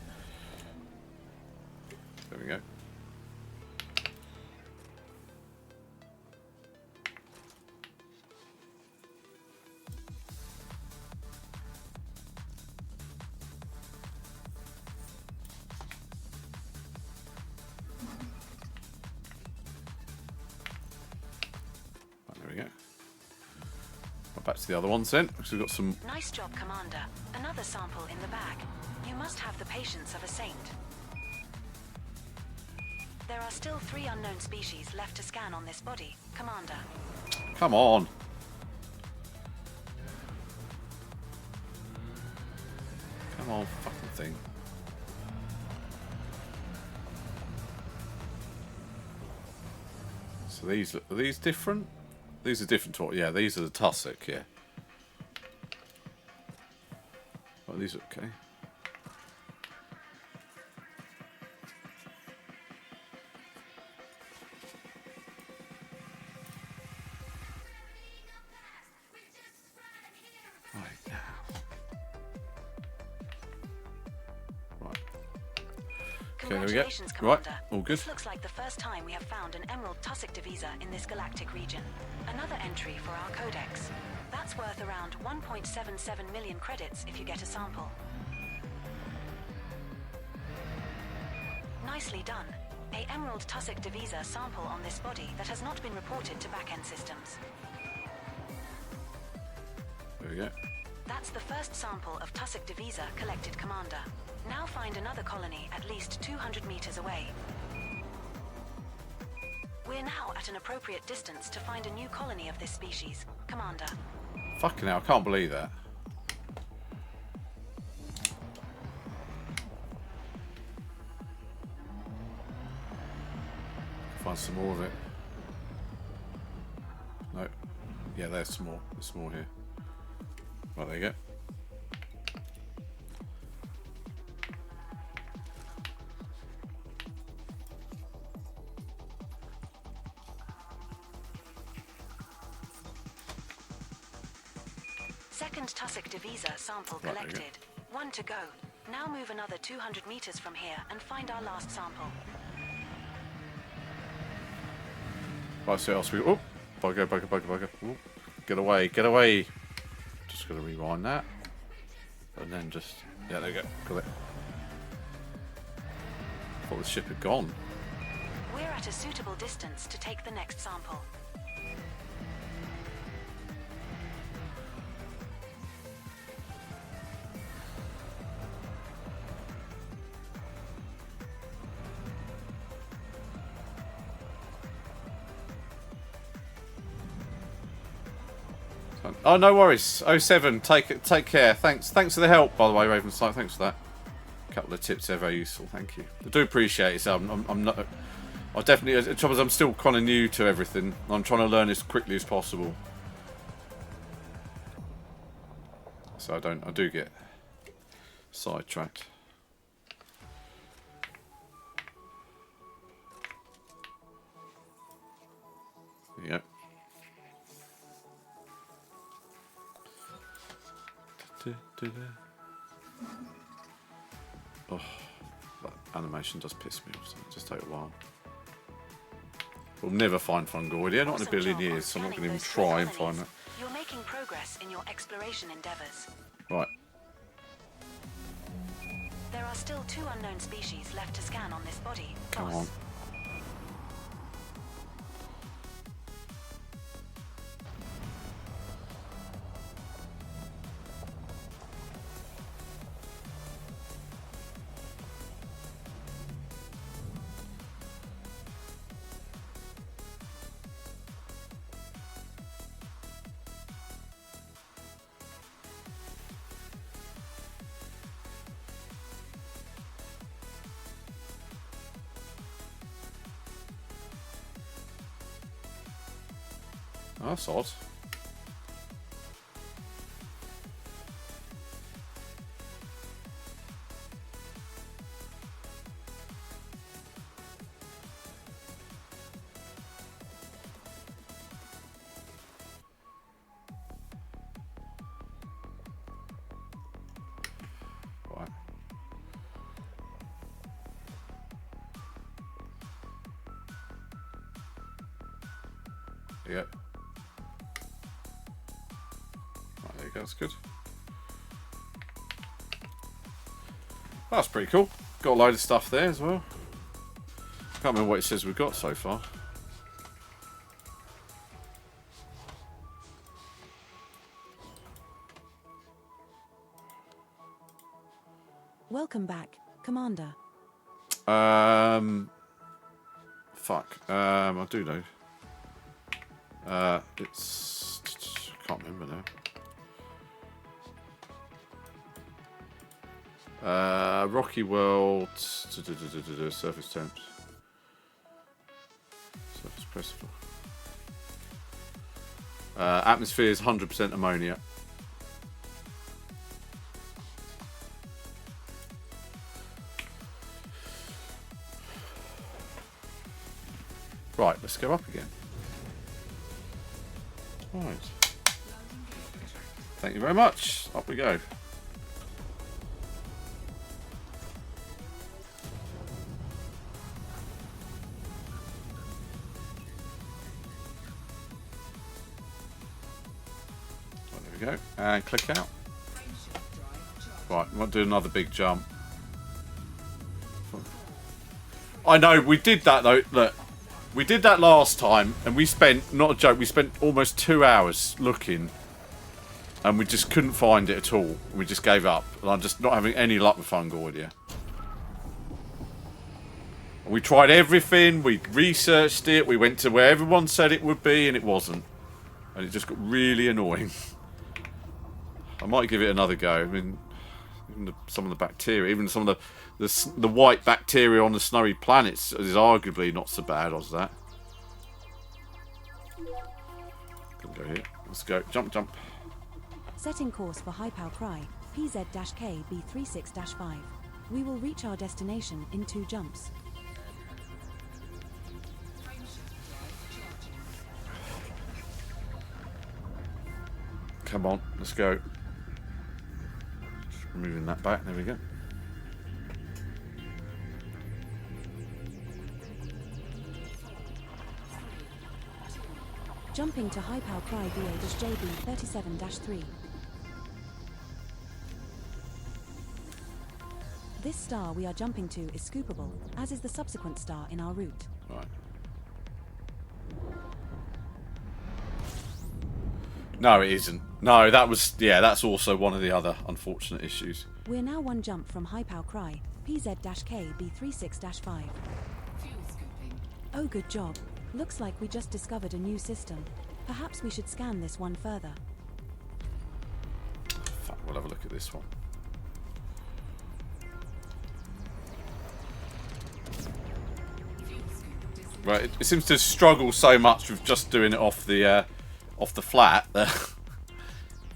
they? There we go. Back to the other ones then, because we've got some... Nice job, Commander. Another sample in the bag. You must have the patience of a saint. There are still 3 unknown species left to scan on this body, Commander. Come on! Come on, fucking thing. So these, are these different? These are different to what, yeah, these are the tussock, yeah. Oh, these are okay. Right now. Right. Okay, there we go. Congratulations, Right, Commander. all good. This looks like the first time we have found an emerald tussock divisa in this galactic region. Another entry for our codex. That's worth around 1.77 million credits if you get a sample. Nicely done. A emerald tussock divisa sample on this body that has not been reported to back-end systems. There we go. That's the first sample of tussock divisa collected, Commander. Now find another colony at least 200 meters away. We're now at an appropriate distance to find a new colony of this species, Commander. Fucking hell, I can't believe that. Find some more of it. No. Yeah, there's some more. There's some more here. Right, there you go. Second tussock divisa sample Right, there you go. collected. 1 to go. Now move another 200 meters from here and find our last sample. Right, so else we... Oh! Bugger. Oh, get away, get away! Just gotta rewind that. And then just... Yeah, there you go. Got it. Thought the ship had gone. We're at a suitable distance to take the next sample. Oh, no worries. 07, take care. Thanks for the help, by the way, Ravensight. Thanks for that. A couple of tips there, very useful. Thank you. I do appreciate it. So I'm not. I definitely. The trouble is, I'm still kind of new to everything. I'm trying to learn as quickly as possible. So I do get sidetracked. There you go. Oh, that animation does piss me off, so it'll just take a while. We'll never find Fungoidia, not in a billion years, so I'm not going to even try and find it. You're making progress in your exploration endeavors. Right. There are still 2 unknown species left to scan on this body. Come Boss. on. Oh, that's odd. There you go. Right, there you go. That's good. That's pretty cool. Got a load of stuff there as well. Can't remember what it says we've got so far. Welcome back, Commander. Fuck. I do know. It's... I can't remember now. Rocky World... Surface temps. Surface pressure. Atmosphere is 100% ammonia. Right, let's go up again. Right. Thank you very much. Up we go. Right, there we go. And click out. Right, we want to do another big jump. I know, we did that though. Look. We did that last time, and we spent, not a joke, we spent almost 2 hours looking, and we just couldn't find it at all. We just gave up, and I'm just not having any luck with Fungoidia. We tried everything, we researched it, we went to where everyone said it would be, and it wasn't. And it just got really annoying. I might give it another go. I mean, even some of the bacteria, even some of the white bacteria on the snowy planets is arguably not so bad as that. Can go here. Let's go. Jump, jump. Setting course for High Pow Cry, PZ-K B36-5. We will reach our destination in 2 jumps. Come on, let's go. Just moving that back. There we go. Jumping to High Pow Cry VA-JB 37-3. This star we are jumping to is scoopable, as is the subsequent star in our route. Right. No, it isn't. No, that was... Yeah, that's also one of the other unfortunate issues. We're now 1 jump from High Pow Cry, PZ-K B36-5. Oh, good job. Looks like we just discovered a new system. Perhaps we should scan this one further. Fuck, we'll have a look at this one. Right, it seems to struggle so much with just doing it off the flat.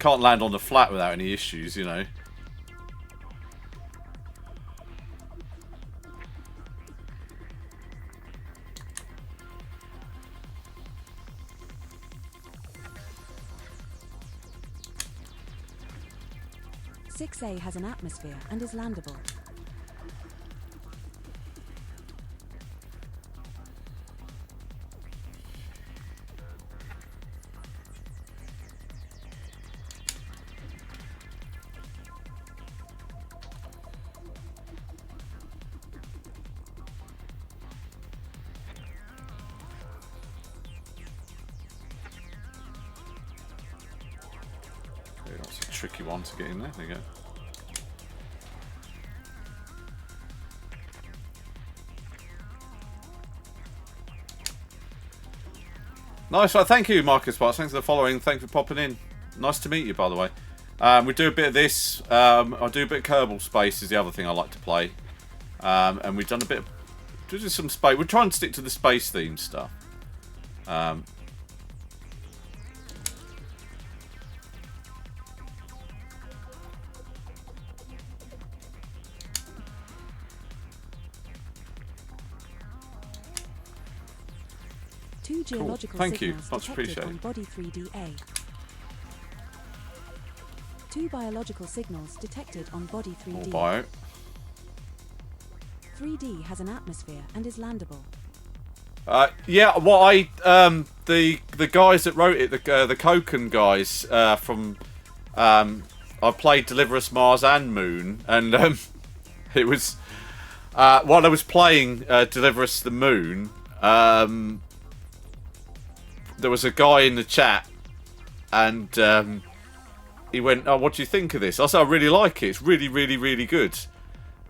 Can't land on the flat without any issues, you know. A has an atmosphere and is landable. Okay, that's a tricky one to get in there. There you go. Nice one. Thank you, Marcus Sparks. Thanks for the following. Thanks for popping in. Nice to meet you, by the way. We do a bit of this. I do a bit of Kerbal Space is the other thing I like to play. And we've done a bit of... Just some space. We're trying to stick to the space theme stuff. Two geological Thank you. signals Much detected appreciated. on body 3DA. 2 biological signals detected on body 3D. All bio. 3D has an atmosphere and is landable. Yeah, what the guys that wrote it, the Koken guys from I played Deliver Us Mars and Moon, and it was while I was playing Deliver Us the Moon, there was a guy in the chat, and he went, "Oh, what do you think of this?" I said, "I really like it. It's really, really, really good."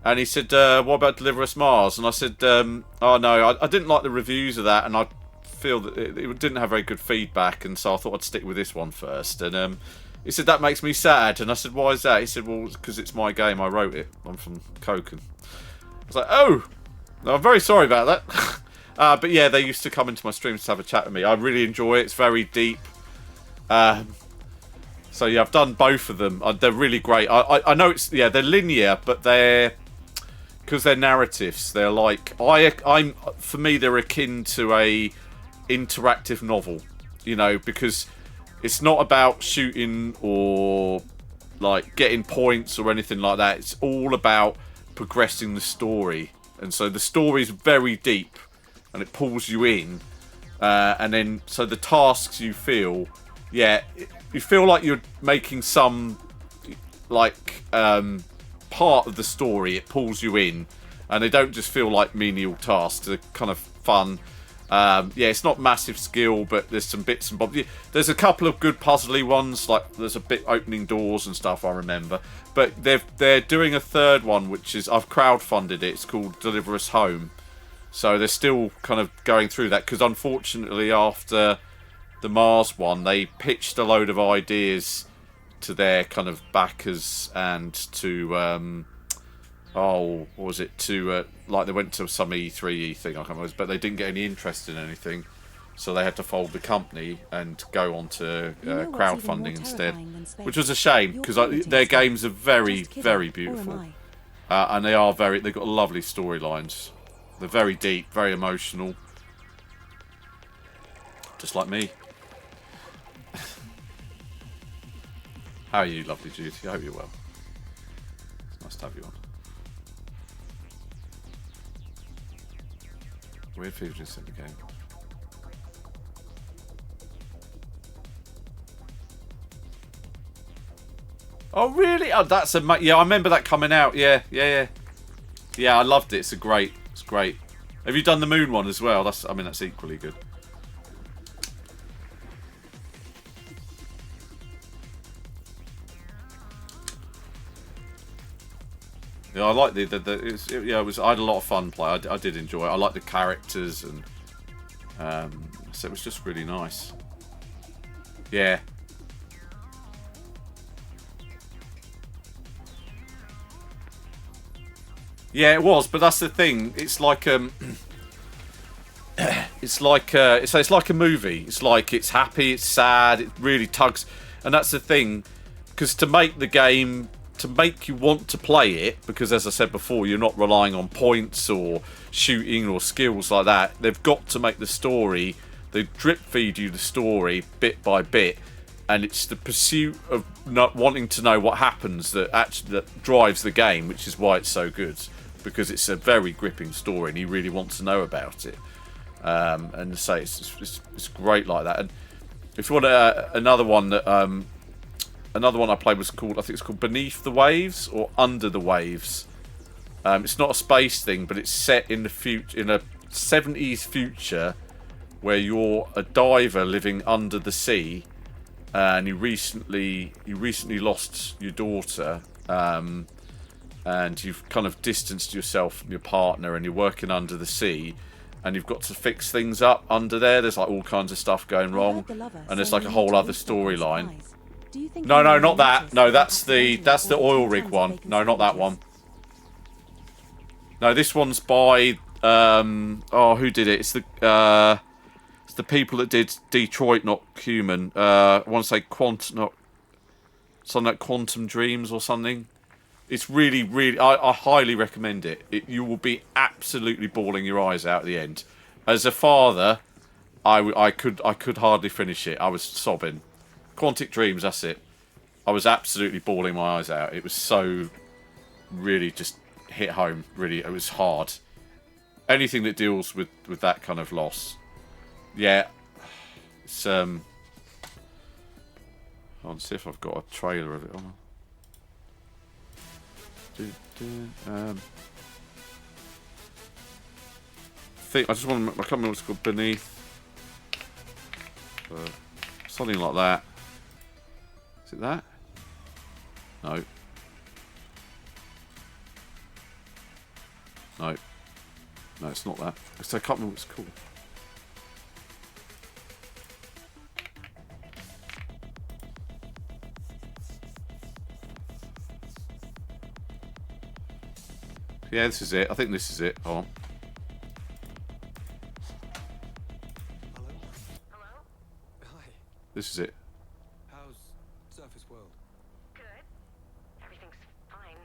And he said, "What about Deliver Us Mars?" And I said, "Oh no, I didn't like the reviews of that, and I feel that it didn't have very good feedback, and so I thought I'd stick with this one first." And he said, "That makes me sad." And I said, "Why is that?" He said, "Well, because it's my game. I wrote it. I'm from Koken." I was like, "Oh, no, I'm very sorry about that." But yeah, they used to come into my streams to have a chat with me. I really enjoy it. It's very deep. So yeah, I've done both of them. They're really great. I know they're linear, but because they're narratives. They're like for me, they're akin to a interactive novel. You know, because it's not about shooting or like getting points or anything like that. It's all about progressing the story, and so the story is very deep, and it pulls you in. And then so the tasks you feel, you feel like you're making some like part of the story. It pulls you in, and they don't just feel like menial tasks. They're kind of fun. It's not massive skill, but there's some bits and bobs. There's a couple of good puzzly ones, like there's a bit opening doors and stuff I remember. But they're doing a third one, which is I've crowdfunded it. It's called Deliver Us Home. So they're still kind of going through that, because unfortunately after the Mars one, they pitched a load of ideas to their kind of backers and to what was it, to like they went to some E3 thing, I can't remember, but they didn't get any interest in anything, so they had to fold the company and go on to crowdfunding instead, which was a shame, because their games are very, very beautiful, and they've got lovely storylines. They're very deep, very emotional, just like me. How are you, lovely Judy? I hope you're well. It's nice to have you on. Weird features in the game. Oh really? Oh, that's yeah. I remember that coming out. Yeah. I loved it. It's great. Have you done the Moon one as well? That's equally good. Yeah, I like I had a lot of fun play. I did enjoy it. I like the characters, and so it was just really nice. Yeah. Yeah, it was, but that's the thing. It's like it's like a movie. It's like it's happy, it's sad, it really tugs, and that's the thing. Because to make the game, to make you want to play it, because as I said before, you're not relying on points or shooting or skills like that. They've got to make the story. They drip feed you the story bit by bit, and it's the pursuit of not wanting to know what happens that drives the game, which is why it's so good. Because it's a very gripping story, and you really want to know about it. And say it's great like that. And if you want another one I played was called, I think it's called Beneath the Waves or Under the Waves. It's not a space thing, but it's set in the future, in a 70s future, where you're a diver living under the sea, and you recently lost your daughter. And you've kind of distanced yourself from your partner, and you're working under the sea, and you've got to fix things up under there. There's like all kinds of stuff going wrong, and there's like a whole other storyline. No, not that. No, that's the oil rig one. No, not that one. No, this one's by who did it? It's the people that did Detroit, not Human. I want to say something like Quantum Dreams or something. It's really, really... I highly recommend it. You will be absolutely bawling your eyes out at the end. As a father, I could hardly finish it. I was sobbing. Quantic Dreams, that's it. I was absolutely bawling my eyes out. It was so... really just hit home. Really, it was hard. Anything that deals with that kind of loss. Yeah. It's I'll see if I've got a trailer of it on. I just want to. I can't remember what it's called. Beneath. Something like that. Is it that? No. No. No, it's not that. So I can't remember what it's called. Yeah, this is it. I think this is it. Hold on. Hello? Hello? Hi. This is it. How's Surface World? Good. Everything's fine.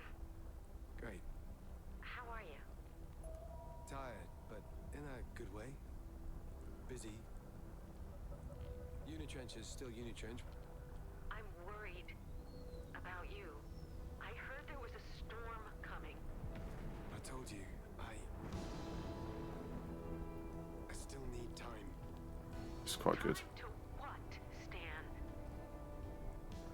Great. How are you? Tired, but in a good way. Busy. Unitrench is still Unitrench. I'm worried about you. I heard there was a storm coming. I told you, I still need time. It's quite good. Time to what, Stan?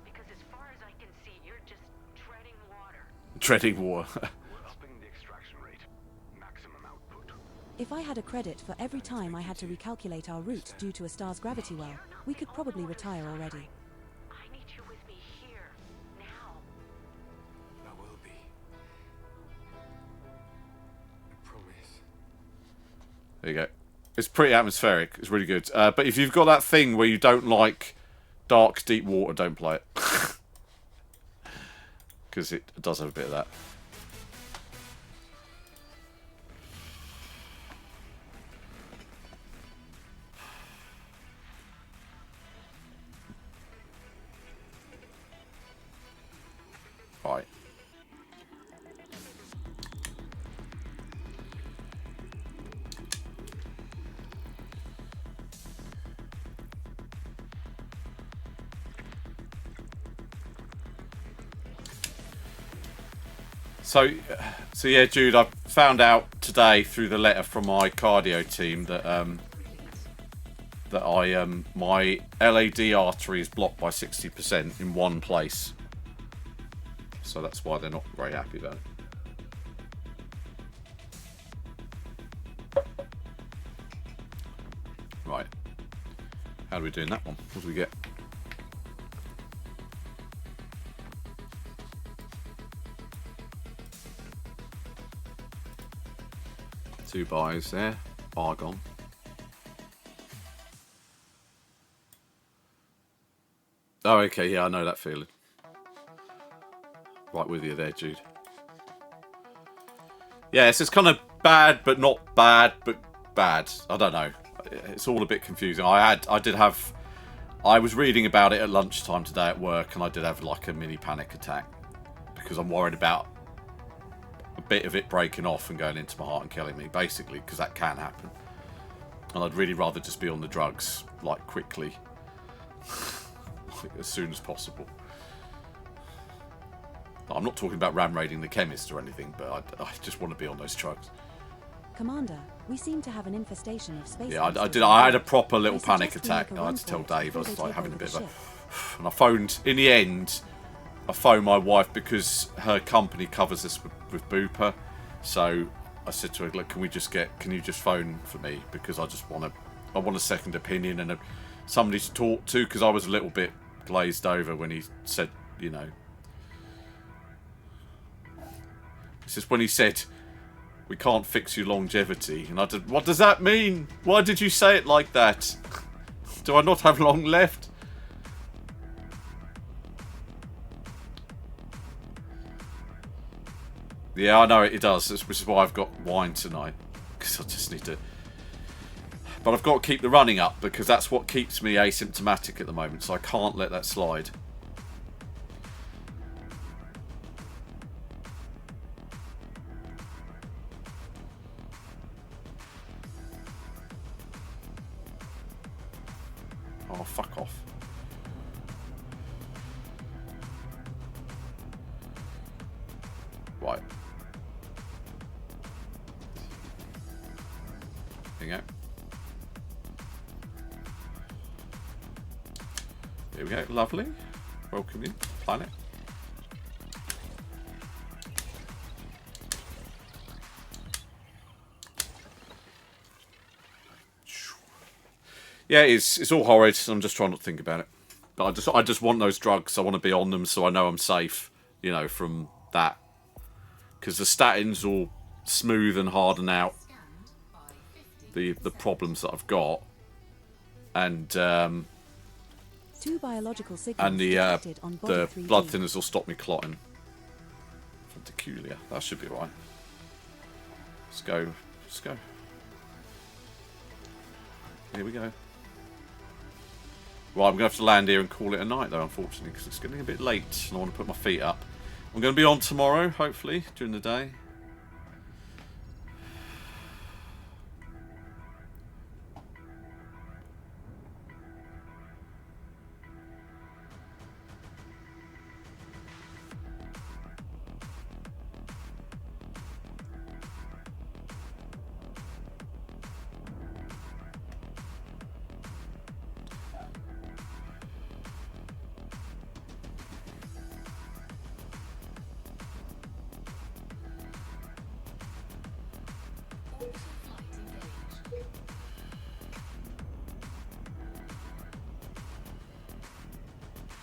Because as far as I can see, you're just treading water. Treading water. We're upping the extraction rate. Maximum output. If I had a credit for every time I had to recalculate our route due to a star's gravity well, we could probably retire already. I need you with me here, now. I will be. I promise. There you go. It's pretty atmospheric. It's really good. But if you've got that thing where you don't like dark, deep water, don't play it. Because it does have a bit of that. Right. So yeah, Jude, I found out today through the letter from my cardio team that my LAD artery is blocked by 60% in one place. So that's why they're not very happy about it. Right. How do we do in that one? What do we get? Two buys there. Bar gone. Oh, okay. Yeah, I know that feeling. Right with you there, Jude. Yeah, it's kind of bad, but not bad, but bad. I don't know. It's all a bit confusing. I was reading about it at lunchtime today at work, and I did have like a mini panic attack because I'm worried about a bit of it breaking off and going into my heart and killing me, basically, because that can happen. And I'd really rather just be on the drugs, like, quickly, as soon as possible. I'm not talking about ram raiding the chemist or anything, but I just want to be on those drugs. Commander, we seem to have an infestation of space. Yeah, I had a proper little panic attack. I had to tell Dave I was like having a bit of a... And I phoned, in the end, I phoned my wife because her company covers this with Bupa. So I said to her, look, can you just phone for me? Because I want a second opinion and somebody to talk to, because I was a little bit glazed over when he said, you know... It's just when he said, we can't fix your longevity. And I did, what does that mean? Why did you say it like that? Do I not have long left? Yeah, I know it does. Which is why I've got wine tonight. Because I just need to... But I've got to keep the running up, because that's what keeps me asymptomatic at the moment. So I can't let that slide. Oh, fuck off. Right. There you go. Here we go, lovely. Welcome in, planet. Yeah, it's all horrid. I'm just trying not to think about it. But I just want those drugs. I want to be on them so I know I'm safe. You know, from that. Because the statins will smooth and harden out the problems that I've got. And 2 biological signals the detected on body the 3D. blood thinners will stop me clotting. Peculiar. That should be right. Let's go. Let's go. Here we go. Right, I'm going to have to land here and call it a night, though, unfortunately, because it's getting a bit late and I want to put my feet up. I'm going to be on tomorrow, hopefully, during the day. Orbital flight engaged.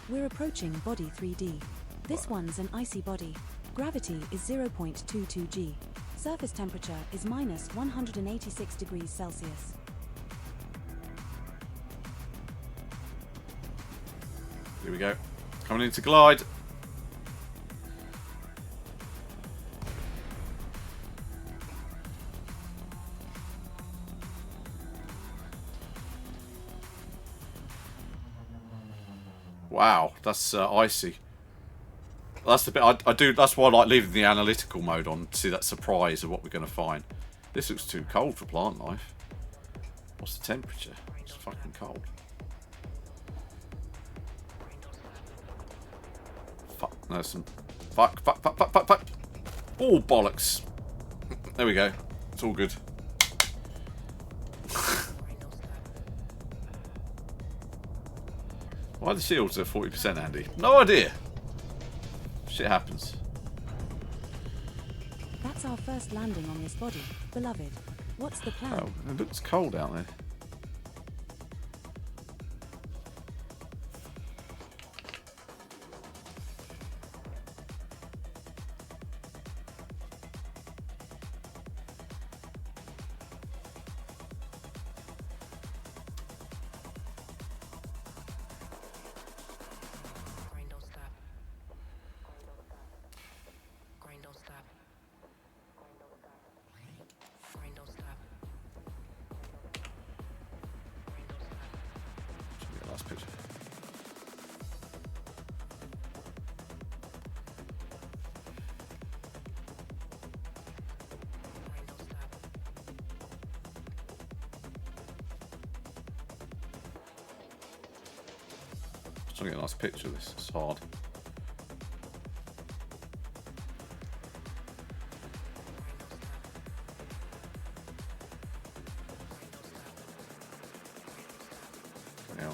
We're approaching body 3D. This one's an icy body. Gravity is 0.22 g. Surface temperature is minus 186 degrees Celsius. Here we go. Coming into glide. Wow, that's icy. That's the bit I do. That's why I like leaving the analytical mode on to see that surprise of what we're going to find. This looks too cold for plant life. What's the temperature? It's fucking cold. Fuck. No, some. Fuck. Oh bollocks. There we go. It's all good. Why are the shields at 40%, Andy? No idea. Shit happens. That's our first landing on this body, beloved. What's the plan? Oh, it looks cold out there. Grind don't stop. Grind don't stop. Grind don't stop. Grind don't stop. Should be the last picture. Grind don't stop. Just trying to get a nice picture of this. It's hard. Yeah.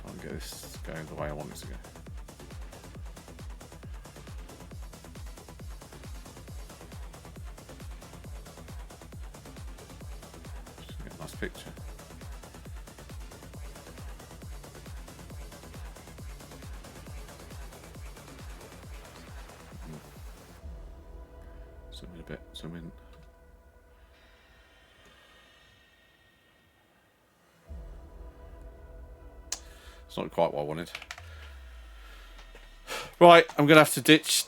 I'll get this going the way I want it to go. Just get a nice picture. Zoom in a bit, zoom in. It's not quite what I wanted. Right, I'm going to have to ditch,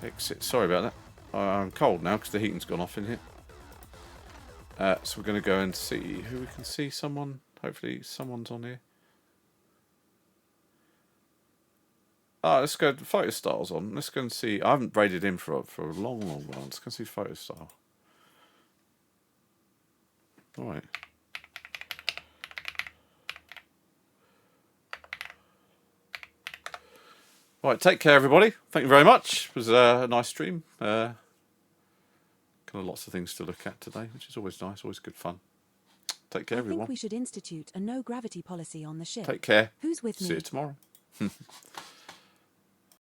exit. Sorry about that. I'm cold now because the heating's gone off in here. So we're going to go and see who we can see. Someone, hopefully someone's on here. Let's go. Photo style's on. Let's go and see. I haven't braided in for a long while. Let's go and see photo style. All right. Right. Take care, everybody. Thank you very much. It was a nice stream. Come Kind of lots of things to look at today, which is always nice, always good fun. Take care, I everyone. think we should institute a no-gravity policy on the ship. Take care. Who's with See me? you tomorrow.